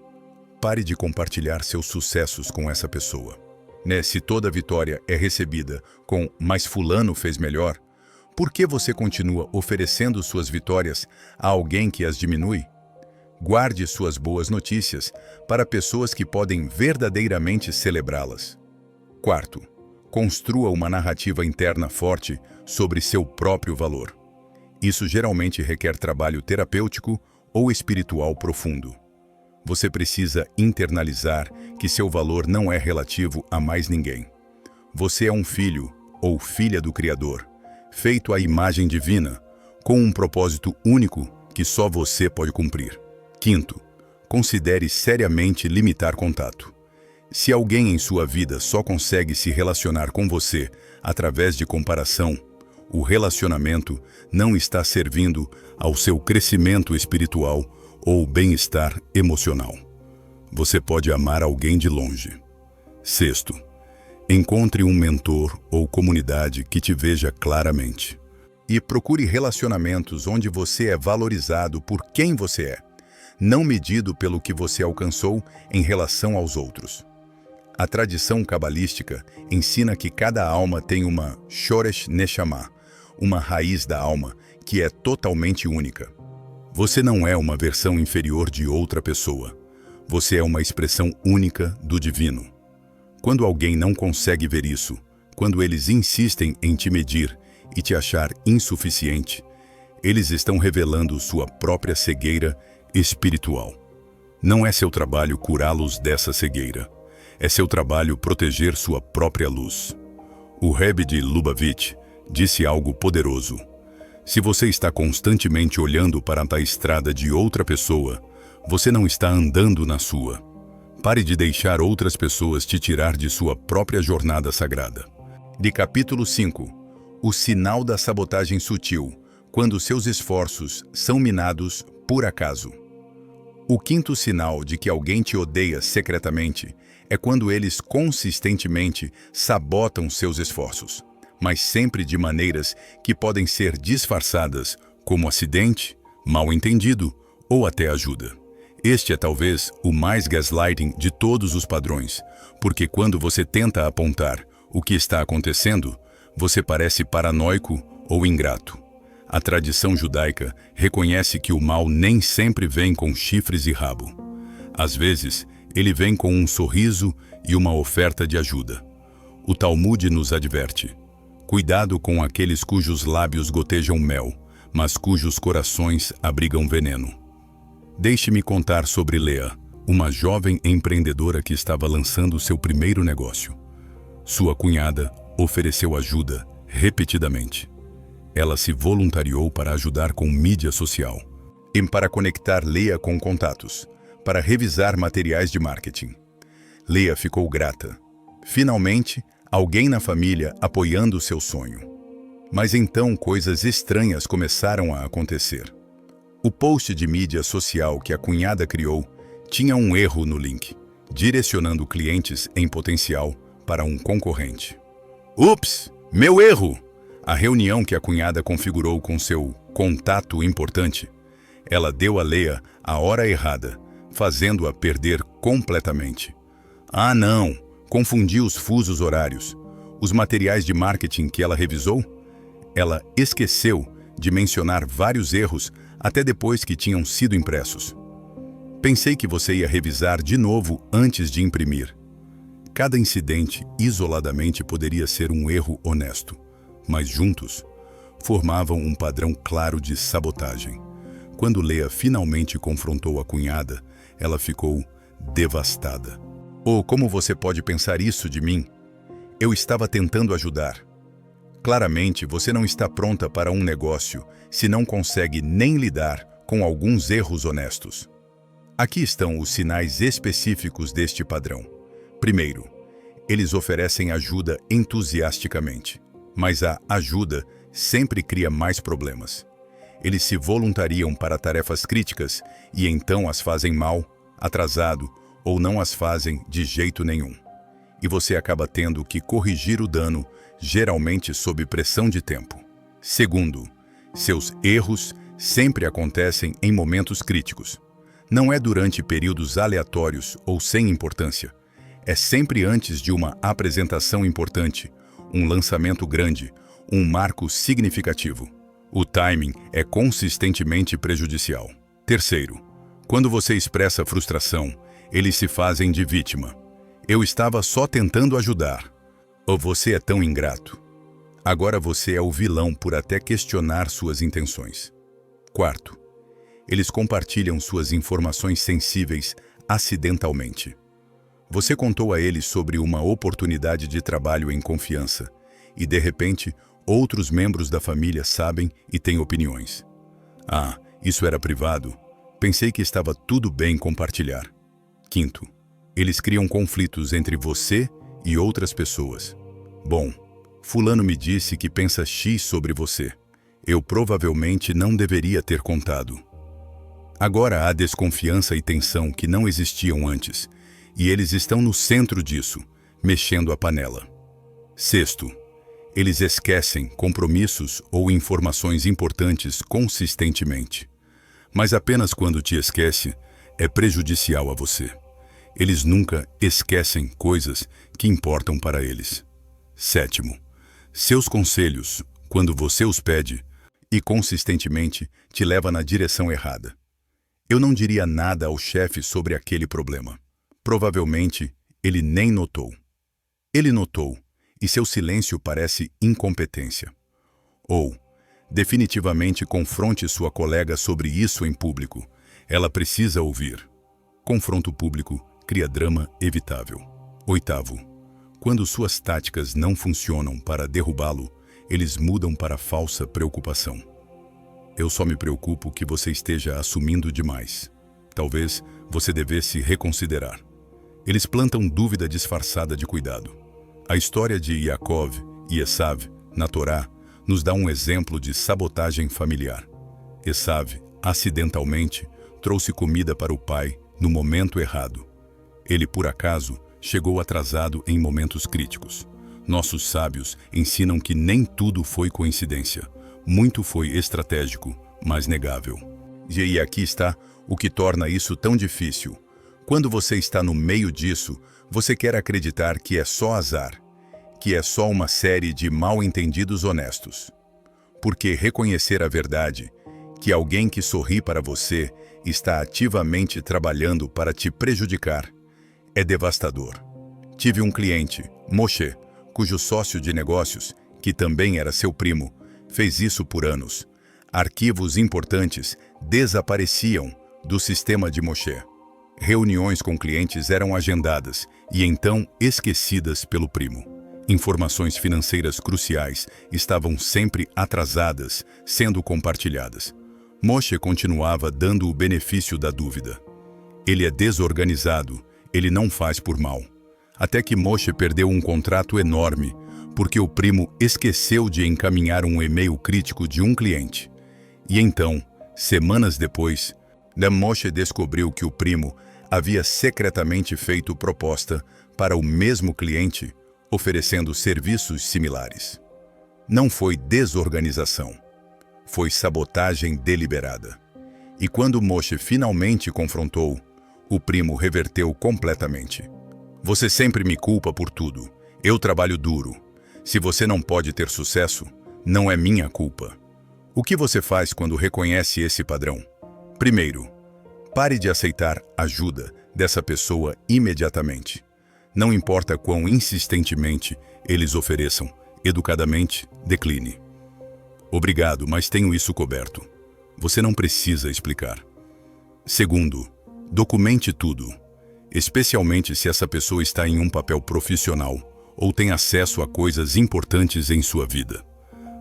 pare de compartilhar seus sucessos com essa pessoa. Se toda vitória é recebida com "mas fulano fez melhor", por que você continua oferecendo suas vitórias a alguém que as diminui? Guarde suas boas notícias para pessoas que podem verdadeiramente celebrá-las. Quarto, construa uma narrativa interna forte sobre seu próprio valor. Isso geralmente requer trabalho terapêutico ou espiritual profundo. Você precisa internalizar que seu valor não é relativo a mais ninguém. Você é um filho ou filha do Criador, feito à imagem divina, com um propósito único que só você pode cumprir. Quinto, considere seriamente limitar contato. Se alguém em sua vida só consegue se relacionar com você através de comparação, o relacionamento não está servindo ao seu crescimento espiritual ou bem-estar emocional. Você pode amar alguém de longe. Sexto, encontre um mentor ou comunidade que te veja claramente. E procure relacionamentos onde você é valorizado por quem você é, não medido pelo que você alcançou em relação aos outros. A tradição cabalística ensina que cada alma tem uma Shoresh Neshama, uma raiz da alma que é totalmente única. Você não é uma versão inferior de outra pessoa. Você é uma expressão única do divino. Quando alguém não consegue ver isso, quando eles insistem em te medir e te achar insuficiente, eles estão revelando sua própria cegueira espiritual. Não é seu trabalho curá-los dessa cegueira. É seu trabalho proteger sua própria luz. O Rebbe de Lubavitch disse algo poderoso. Se você está constantemente olhando para a estrada de outra pessoa, você não está andando na sua. Pare de deixar outras pessoas te tirar de sua própria jornada sagrada. De capítulo 5. O sinal da sabotagem sutil, quando seus esforços são minados por acaso. O quinto sinal de que alguém te odeia secretamente é quando eles consistentemente sabotam seus esforços. mas sempre de maneiras que podem ser disfarçadas como acidente, mal-entendido ou até ajuda. Este é talvez o mais gaslighting de todos os padrões, porque quando você tenta apontar o que está acontecendo, você parece paranoico ou ingrato. A tradição judaica reconhece que o mal nem sempre vem com chifres e rabo. Às vezes, ele vem com um sorriso e uma oferta de ajuda. O Talmud nos adverte: cuidado com aqueles cujos lábios gotejam mel, mas cujos corações abrigam veneno. Deixe-me contar sobre Leah, uma jovem empreendedora que estava lançando seu primeiro negócio. Sua cunhada ofereceu ajuda repetidamente. Ela se voluntariou para ajudar com mídia social e para conectar Leah com contatos, para revisar materiais de marketing. Leah ficou grata. Finalmente, alguém na família apoiando seu sonho. Mas então coisas estranhas começaram a acontecer. O post de mídia social que a cunhada criou tinha um erro no link, direcionando clientes em potencial para um concorrente. Ups! Meu erro! A reunião que a cunhada configurou com seu contato importante, ela deu a Leah a hora errada, fazendo-a perder completamente. Ah, não! Confundiu os fusos horários. Os materiais de marketing que ela revisou? Ela esqueceu de mencionar vários erros até depois que tinham sido impressos. Pensei que você ia revisar de novo antes de imprimir. Cada incidente isoladamente poderia ser um erro honesto, mas juntos formavam um padrão claro de sabotagem. Quando Leah finalmente confrontou a cunhada, ela ficou devastada. Oh, como você pode pensar isso de mim? Eu estava tentando ajudar. Claramente, você não está pronta para um negócio se não consegue nem lidar com alguns erros honestos. Aqui estão os sinais específicos deste padrão. Primeiro, eles oferecem ajuda entusiasticamente, mas a ajuda sempre cria mais problemas. Eles se voluntariam para tarefas críticas e então as fazem mal, atrasado ou não as fazem de jeito nenhum. E você acaba tendo que corrigir o dano, geralmente sob pressão de tempo. Segundo, seus erros sempre acontecem em momentos críticos. Não é durante períodos aleatórios ou sem importância. É sempre antes de uma apresentação importante, um lançamento grande, um marco significativo. O timing é consistentemente prejudicial. Terceiro, quando você expressa frustração, eles se fazem de vítima. Eu estava só tentando ajudar. Ou você é tão ingrato. Agora você é o vilão por até questionar suas intenções. Quarto, eles compartilham suas informações sensíveis acidentalmente. Você contou a eles sobre uma oportunidade de trabalho em confiança e, de repente, outros membros da família sabem e têm opiniões. Ah, isso era privado? Pensei que estava tudo bem compartilhar. Quinto, eles criam conflitos entre você e outras pessoas. Bom, fulano me disse que pensa X sobre você. Eu provavelmente não deveria ter contado. Agora há desconfiança e tensão que não existiam antes, e eles estão no centro disso, mexendo a panela. Sexto, eles esquecem compromissos ou informações importantes consistentemente. Mas apenas quando te esquece, é prejudicial a você. Eles nunca esquecem coisas que importam para eles. Sétimo, seus conselhos, quando você os pede, e consistentemente te leva na direção errada. Eu não diria nada ao chefe sobre aquele problema. Provavelmente, ele nem notou. Ele notou, e seu silêncio parece incompetência. Ou, definitivamente confronte sua colega sobre isso em público. Ela precisa ouvir. Confronto público cria drama evitável. Oitavo, quando suas táticas não funcionam para derrubá-lo, eles mudam para falsa preocupação. Eu só me preocupo que você esteja assumindo demais. Talvez você devesse reconsiderar. Eles plantam dúvida disfarçada de cuidado. A história de Yaakov e Esav, na Torá, nos dá um exemplo de sabotagem familiar. Esav, acidentalmente, trouxe comida para o pai no momento errado. Ele, por acaso, chegou atrasado em momentos críticos. Nossos sábios ensinam que nem tudo foi coincidência. Muito foi estratégico, mas negável. E aqui está o que torna isso tão difícil. Quando você está no meio disso, você quer acreditar que é só azar, que é só uma série de mal-entendidos honestos. Porque reconhecer a verdade, que alguém que sorri para você está ativamente trabalhando para te prejudicar, é devastador. Tive um cliente, Moshe, cujo sócio de negócios, que também era seu primo, fez isso por anos. Arquivos importantes desapareciam do sistema de Moshe. Reuniões com clientes eram agendadas e então esquecidas pelo primo. Informações financeiras cruciais estavam sempre atrasadas, sendo compartilhadas. Moshe continuava dando o benefício da dúvida. Ele é desorganizado, ele não faz por mal. Até que Moshe perdeu um contrato enorme, porque o primo esqueceu de encaminhar um e-mail crítico de um cliente. E então, semanas depois, Moshe descobriu que o primo havia secretamente feito proposta para o mesmo cliente, oferecendo serviços similares. Não foi desorganização, foi sabotagem deliberada. E quando Moshe finalmente confrontou, o primo reverteu completamente. Você sempre me culpa por tudo. Eu trabalho duro. Se você não pode ter sucesso, não é minha culpa. O que você faz quando reconhece esse padrão? Primeiro, pare de aceitar ajuda dessa pessoa imediatamente. Não importa quão insistentemente eles ofereçam, educadamente, decline. Obrigado, mas tenho isso coberto. Você não precisa explicar. Segundo, documente tudo, especialmente se essa pessoa está em um papel profissional ou tem acesso a coisas importantes em sua vida.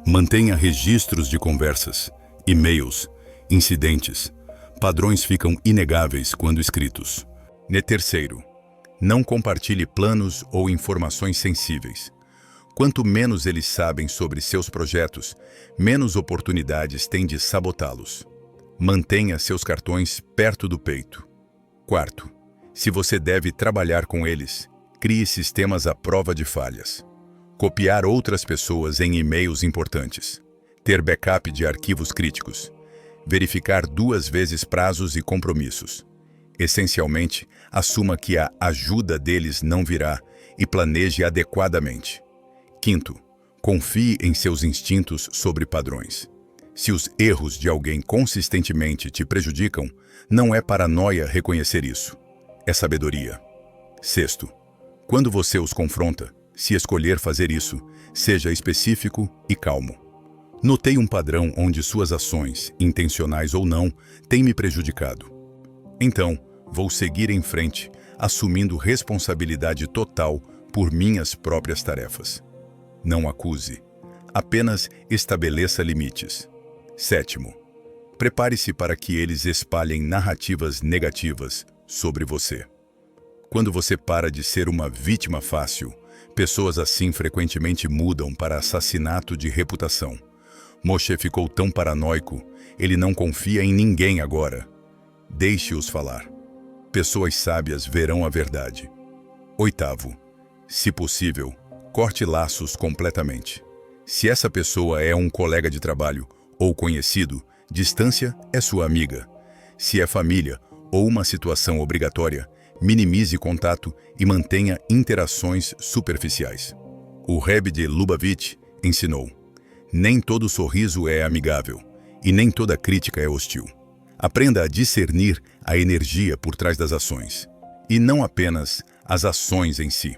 Mantenha registros de conversas, e-mails, incidentes. Padrões ficam inegáveis quando escritos. Terceiro, não compartilhe planos ou informações sensíveis. Quanto menos eles sabem sobre seus projetos, menos oportunidades têm de sabotá-los. Mantenha seus cartões perto do peito. Quarto, se você deve trabalhar com eles, crie sistemas à prova de falhas. Copiar outras pessoas em e-mails importantes. Ter backup de arquivos críticos. Verificar 2 vezes prazos e compromissos. Essencialmente, assuma que a ajuda deles não virá e planeje adequadamente. Quinto, confie em seus instintos sobre padrões. Se os erros de alguém consistentemente te prejudicam, não é paranoia reconhecer isso. É sabedoria. Sexto, quando você os confronta, se escolher fazer isso, seja específico e calmo. Notei um padrão onde suas ações, intencionais ou não, têm me prejudicado. Então, vou seguir em frente, assumindo responsabilidade total por minhas próprias tarefas. Não acuse, apenas estabeleça limites. Sétimo, prepare-se para que eles espalhem narrativas negativas sobre você. Quando você para de ser uma vítima fácil, pessoas assim frequentemente mudam para assassinato de reputação. Moshe ficou tão paranoico, ele não confia em ninguém agora. Deixe-os falar. Pessoas sábias verão a verdade. Oitavo, se possível, corte laços completamente. Se essa pessoa é um colega de trabalho ou conhecido, distância é sua amiga. Se é família ou uma situação obrigatória, minimize contato e mantenha interações superficiais. O Rebbe de Lubavitch ensinou: nem todo sorriso é amigável e nem toda crítica é hostil. Aprenda a discernir a energia por trás das ações, e não apenas as ações em si.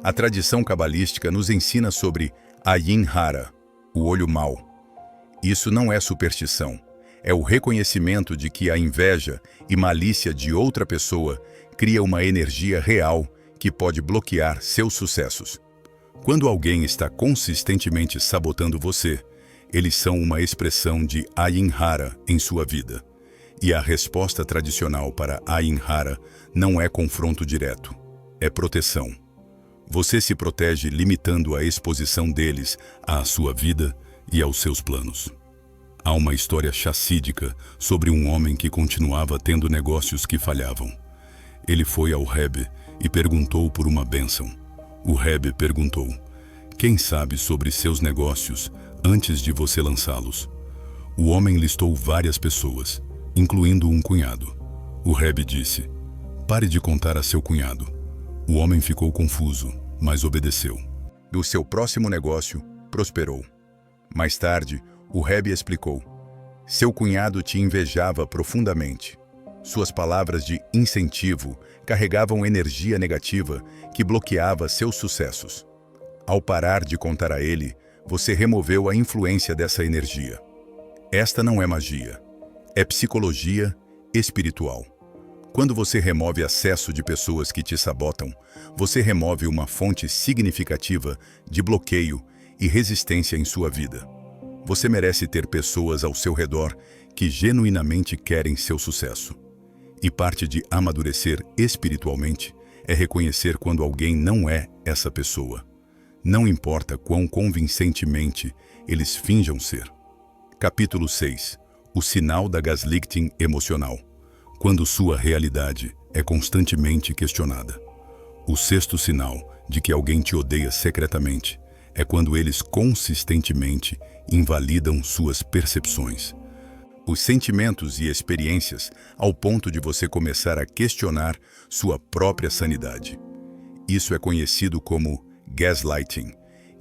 A tradição cabalística nos ensina sobre Ayin Hara, o olho mau. Isso não é superstição, é o reconhecimento de que a inveja e malícia de outra pessoa cria uma energia real que pode bloquear seus sucessos. Quando alguém está consistentemente sabotando você, eles são uma expressão de Ayin Hara em sua vida. E a resposta tradicional para Ayin Hara não é confronto direto, é proteção. Você se protege limitando a exposição deles à sua vida e aos seus planos. Há uma história chassídica sobre um homem que continuava tendo negócios que falhavam. Ele foi ao Rebbe e perguntou por uma bênção. O Rebbe perguntou: Quem sabe sobre seus negócios antes de você lançá-los? O homem listou várias pessoas, incluindo um cunhado. O Rebbe disse: pare de contar a seu cunhado. O homem ficou confuso, mas obedeceu. O seu próximo negócio prosperou. Mais tarde, o Rebbe explicou: seu cunhado te invejava profundamente. Suas palavras de incentivo carregavam energia negativa que bloqueava seus sucessos. Ao parar de contar a ele, você removeu a influência dessa energia. Esta não é magia, é psicologia espiritual. Quando você remove excesso de pessoas que te sabotam, você remove uma fonte significativa de bloqueio e resistência em sua vida. Você merece ter pessoas ao seu redor que genuinamente querem seu sucesso. E parte de amadurecer espiritualmente é reconhecer quando alguém não é essa pessoa. Não importa quão convincentemente eles finjam ser. Capítulo 6. O sinal da gaslighting emocional. Quando sua realidade é constantemente questionada. O sexto sinal de que alguém te odeia secretamente é quando eles consistentemente invalidam suas percepções, os sentimentos e experiências, ao ponto de você começar a questionar sua própria sanidade. Isso é conhecido como gaslighting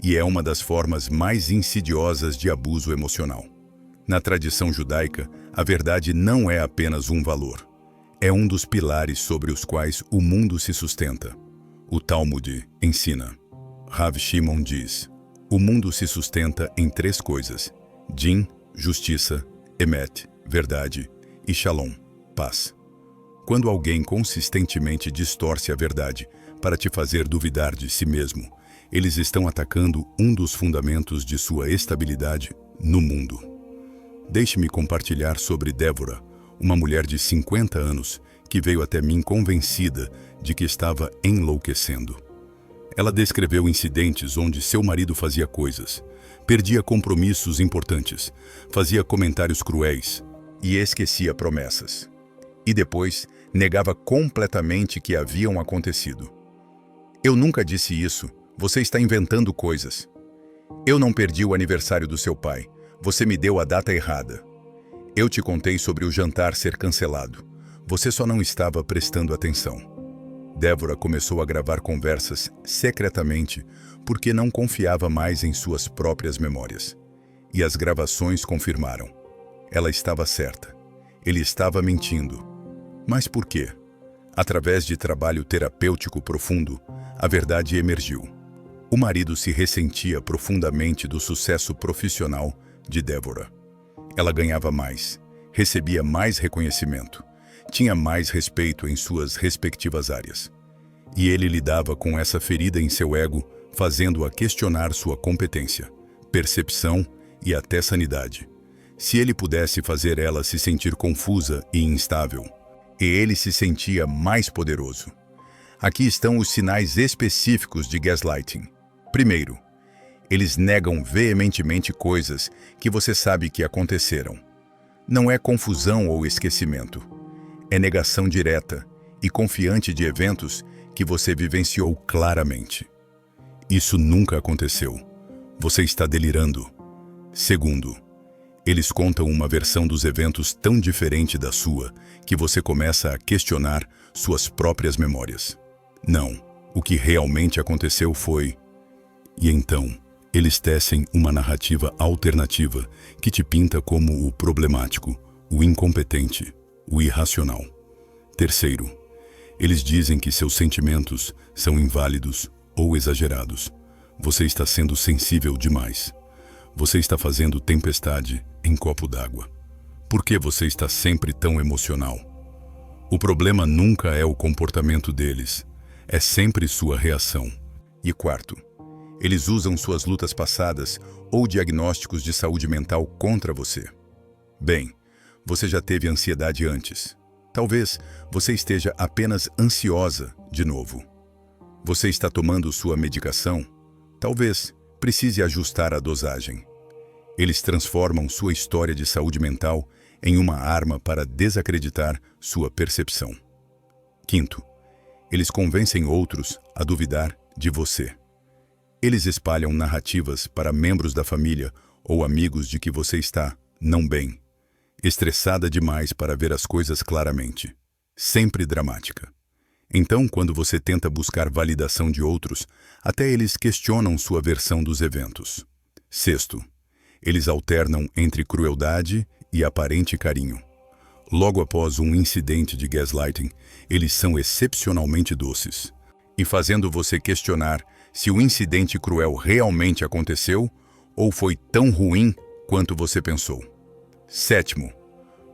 e é uma das formas mais insidiosas de abuso emocional. Na tradição judaica, a verdade não é apenas um valor. É um dos pilares sobre os quais o mundo se sustenta. O Talmud ensina. Rav Shimon diz: o mundo se sustenta em três coisas: din, justiça, emet, verdade, e shalom, paz. Quando alguém consistentemente distorce a verdade para te fazer duvidar de si mesmo, eles estão atacando um dos fundamentos de sua estabilidade no mundo. Deixe-me compartilhar sobre Débora, uma mulher de 50 anos que veio até mim convencida de que estava enlouquecendo. Ela descreveu incidentes onde seu marido fazia coisas, perdia compromissos importantes, fazia comentários cruéis e esquecia promessas. E depois negava completamente que haviam acontecido. Eu nunca disse isso, você está inventando coisas. Eu não perdi o aniversário do seu pai, você me deu a data errada. Eu te contei sobre o jantar ser cancelado. Você só não estava prestando atenção. Débora começou a gravar conversas secretamente porque não confiava mais em suas próprias memórias. E as gravações confirmaram. Ela estava certa. Ele estava mentindo. Mas por quê? Através de trabalho terapêutico profundo, a verdade emergiu. O marido se ressentia profundamente do sucesso profissional de Débora. Ela ganhava mais, recebia mais reconhecimento, tinha mais respeito em suas respectivas áreas. E ele lidava com essa ferida em seu ego, fazendo-a questionar sua competência, percepção e até sanidade. Se ele pudesse fazer ela se sentir confusa e instável, e ele se sentia mais poderoso. Aqui estão os sinais específicos de gaslighting. Primeiro, eles negam veementemente coisas que você sabe que aconteceram. Não é confusão ou esquecimento. É negação direta e confiante de eventos que você vivenciou claramente. Isso nunca aconteceu. Você está delirando. Segundo, eles contam uma versão dos eventos tão diferente da sua que você começa a questionar suas próprias memórias. Não, o que realmente aconteceu foi... E então, eles tecem uma narrativa alternativa que te pinta como o problemático, o incompetente, o irracional. Terceiro, eles dizem que seus sentimentos são inválidos ou exagerados. Você está sendo sensível demais. Você está fazendo tempestade em copo d'água. Por que você está sempre tão emocional? O problema nunca é o comportamento deles, é sempre sua reação. E quarto, eles usam suas lutas passadas ou diagnósticos de saúde mental contra você. Bem, você já teve ansiedade antes. Talvez você esteja apenas ansiosa de novo. Você está tomando sua medicação? Talvez precise ajustar a dosagem. Eles transformam sua história de saúde mental em uma arma para desacreditar sua percepção. Quinto, eles convencem outros a duvidar de você. Eles espalham narrativas para membros da família ou amigos de que você está não bem, estressada demais para ver as coisas claramente, sempre dramática. Então, quando você tenta buscar validação de outros, até eles questionam sua versão dos eventos. Sexto, eles alternam entre crueldade e aparente carinho. Logo após um incidente de gaslighting, eles são excepcionalmente doces, e fazendo você questionar se o incidente cruel realmente aconteceu ou foi tão ruim quanto você pensou. Sétimo,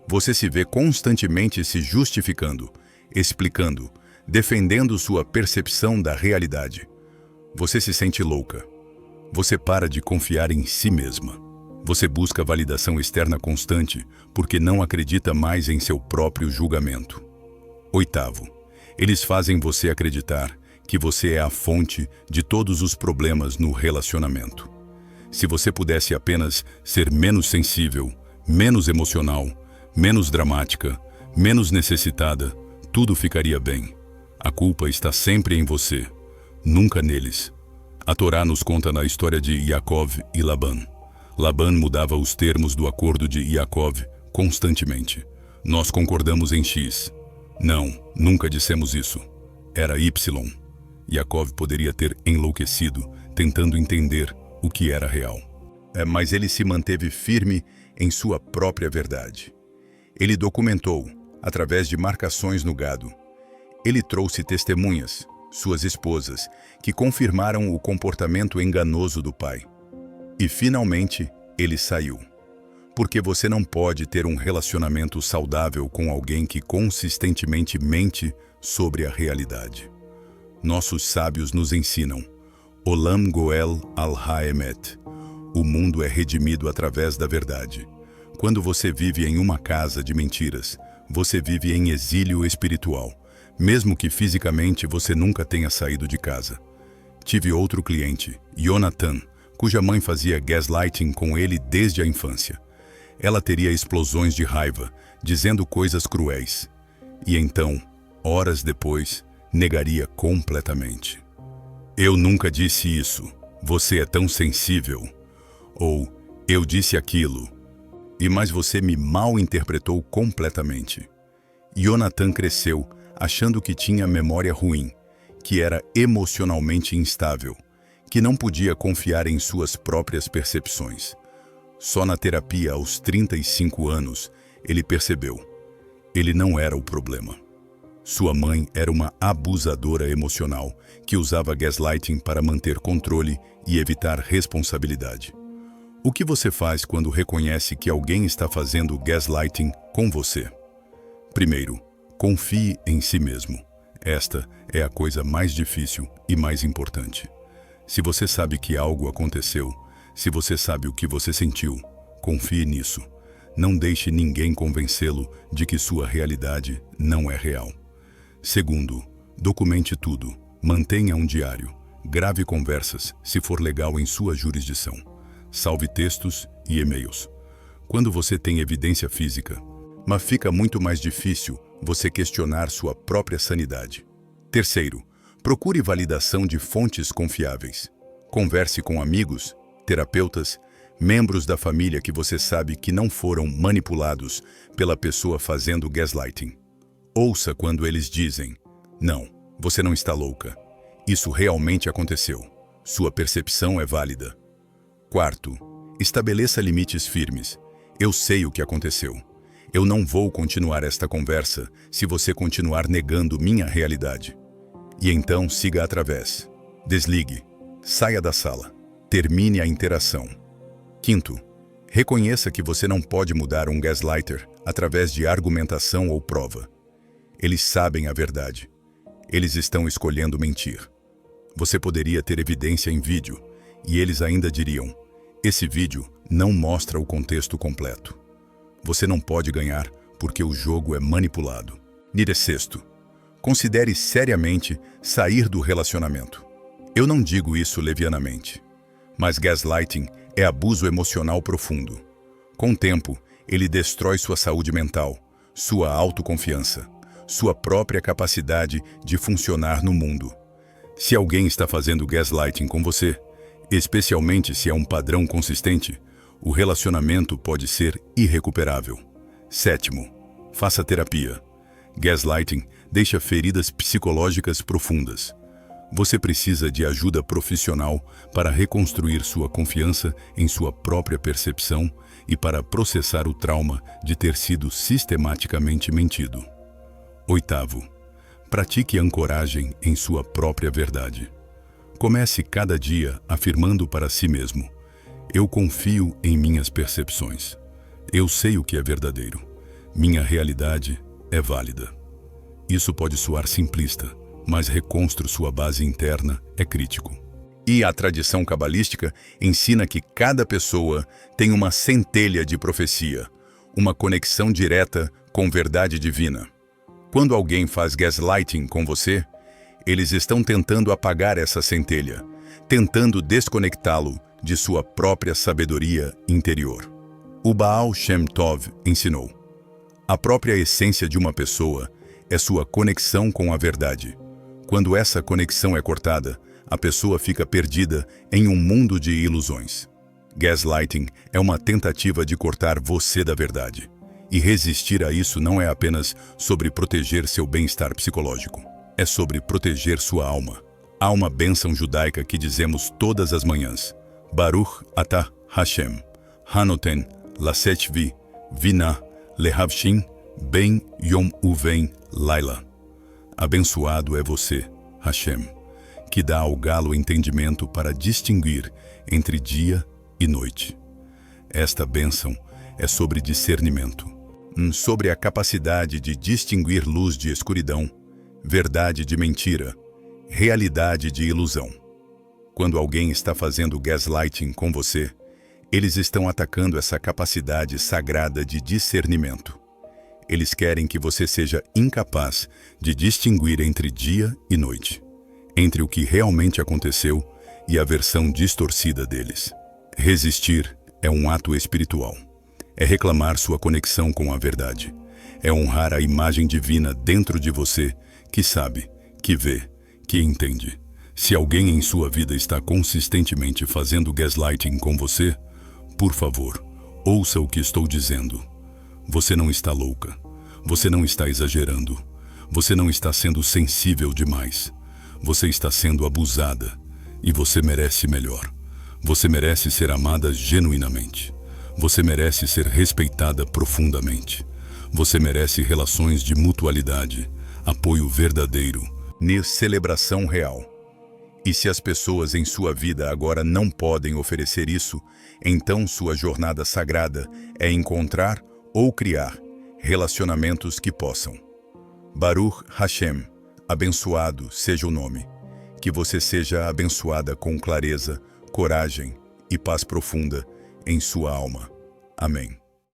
você se vê constantemente se justificando, explicando, defendendo sua percepção da realidade. Você se sente louca. Você para de confiar em si mesma. Você busca validação externa constante porque não acredita mais em seu próprio julgamento. Oitavo, eles fazem você acreditar que você é a fonte de todos os problemas no relacionamento. Se você pudesse apenas ser menos sensível, menos emocional, menos dramática, menos necessitada, tudo ficaria bem. A culpa está sempre em você, nunca neles. A Torá nos conta na história de Yaakov e Labã. Labã mudava os termos do acordo de Yaakov constantemente. Nós concordamos em X. Não, nunca dissemos isso. Era Y. Yaakov poderia ter enlouquecido, tentando entender o que era real. Mas ele se manteve firme em sua própria verdade. Ele documentou, através de marcações no gado. Ele trouxe testemunhas, suas esposas, que confirmaram o comportamento enganoso do pai. E finalmente, ele saiu. Porque você não pode ter um relacionamento saudável com alguém que consistentemente mente sobre a realidade. Nossos sábios nos ensinam: Olam Goel al-Haemet. O mundo é redimido através da verdade. Quando você vive em uma casa de mentiras, você vive em exílio espiritual, mesmo que fisicamente você nunca tenha saído de casa. Tive outro cliente, Jonathan, cuja mãe fazia gaslighting com ele desde a infância. Ela teria explosões de raiva, dizendo coisas cruéis. E então, horas depois, negaria completamente. Eu nunca disse isso. Você é tão sensível. Ou, eu disse aquilo. Mas você me mal interpretou completamente. Jonathan cresceu, achando que tinha memória ruim, que era emocionalmente instável, que não podia confiar em suas próprias percepções. Só na terapia aos 35 anos, ele percebeu. Ele não era o problema. Sua mãe era uma abusadora emocional que usava gaslighting para manter controle e evitar responsabilidade. O que você faz quando reconhece que alguém está fazendo gaslighting com você? Primeiro, confie em si mesmo. Esta é a coisa mais difícil e mais importante. Se você sabe que algo aconteceu, se você sabe o que você sentiu, confie nisso. Não deixe ninguém convencê-lo de que sua realidade não é real. Segundo, documente tudo. Mantenha um diário. Grave conversas, se for legal em sua jurisdição. Salve textos e e-mails. Quando você tem evidência física, mas fica muito mais difícil você questionar sua própria sanidade. Terceiro, procure validação de fontes confiáveis. Converse com amigos, terapeutas, membros da família que você sabe que não foram manipulados pela pessoa fazendo gaslighting. Ouça quando eles dizem: não, você não está louca. Isso realmente aconteceu. Sua percepção é válida. Quarto, estabeleça limites firmes. Eu sei o que aconteceu. Eu não vou continuar esta conversa se você continuar negando minha realidade. E então siga através. Desligue. Saia da sala. Termine a interação. Quinto, reconheça que você não pode mudar um gaslighter através de argumentação ou prova. Eles sabem a verdade. Eles estão escolhendo mentir. Você poderia ter evidência em vídeo, e eles ainda diriam: esse vídeo não mostra o contexto completo. Você não pode ganhar porque o jogo é manipulado. Sexto, considere seriamente sair do relacionamento. Eu não digo isso levianamente, mas gaslighting é abuso emocional profundo. Com o tempo, ele destrói sua saúde mental, sua autoconfiança, sua própria capacidade de funcionar no mundo. Se alguém está fazendo gaslighting com você, Especialmente se é um padrão consistente, o relacionamento pode ser irrecuperável. Sétimo, faça terapia. Gaslighting deixa feridas psicológicas profundas. Você precisa de ajuda profissional para reconstruir sua confiança em sua própria percepção e para processar o trauma de ter sido sistematicamente mentido. Oitavo, pratique ancoragem em sua própria verdade. Comece cada dia afirmando para si mesmo: eu confio em minhas percepções. Eu sei o que é verdadeiro. Minha realidade é válida. Isso pode soar simplista, mas reconstruir sua base interna é crítico. E a tradição cabalística ensina que cada pessoa tem uma centelha de profecia, uma conexão direta com verdade divina. Quando alguém faz gaslighting com você, eles estão tentando apagar essa centelha, tentando desconectá-lo de sua própria sabedoria interior. O Baal Shem Tov ensinou: a própria essência de uma pessoa é sua conexão com a verdade. Quando essa conexão é cortada, a pessoa fica perdida em um mundo de ilusões. Gaslighting é uma tentativa de cortar você da verdade. E resistir a isso não é apenas sobre proteger seu bem-estar psicológico. É sobre proteger sua alma. Há uma bênção judaica que dizemos todas as manhãs: Baruch atah Hashem, Hanoten Laset vi, Vinah, Lehavshin, Ben Yom Uven Laila. Abençoado é você, Hashem, que dá ao galo entendimento para distinguir entre dia e noite. Esta bênção é sobre discernimento, sobre a capacidade de distinguir luz de escuridão, verdade de mentira, realidade de ilusão. Quando alguém está fazendo gaslighting com você, eles estão atacando essa capacidade sagrada de discernimento. Eles querem que você seja incapaz de distinguir entre dia e noite, entre o que realmente aconteceu e a versão distorcida deles. Resistir é um ato espiritual. É reclamar sua conexão com a verdade. É honrar a imagem divina dentro de você, que sabe, que vê, que entende. Se alguém em sua vida está consistentemente fazendo gaslighting com você, por favor, ouça o que estou dizendo. Você não está louca. Você não está exagerando. Você não está sendo sensível demais. Você está sendo abusada. E você merece melhor. Você merece ser amada genuinamente. Você merece ser respeitada profundamente. Você merece relações de mutualidade, apoio verdadeiro, celebração real. E se as pessoas em sua vida agora não podem oferecer isso, então sua jornada sagrada é encontrar ou criar relacionamentos que possam. Baruch Hashem, abençoado seja o nome. Que você seja abençoada com clareza, coragem e paz profunda em sua alma. Amém.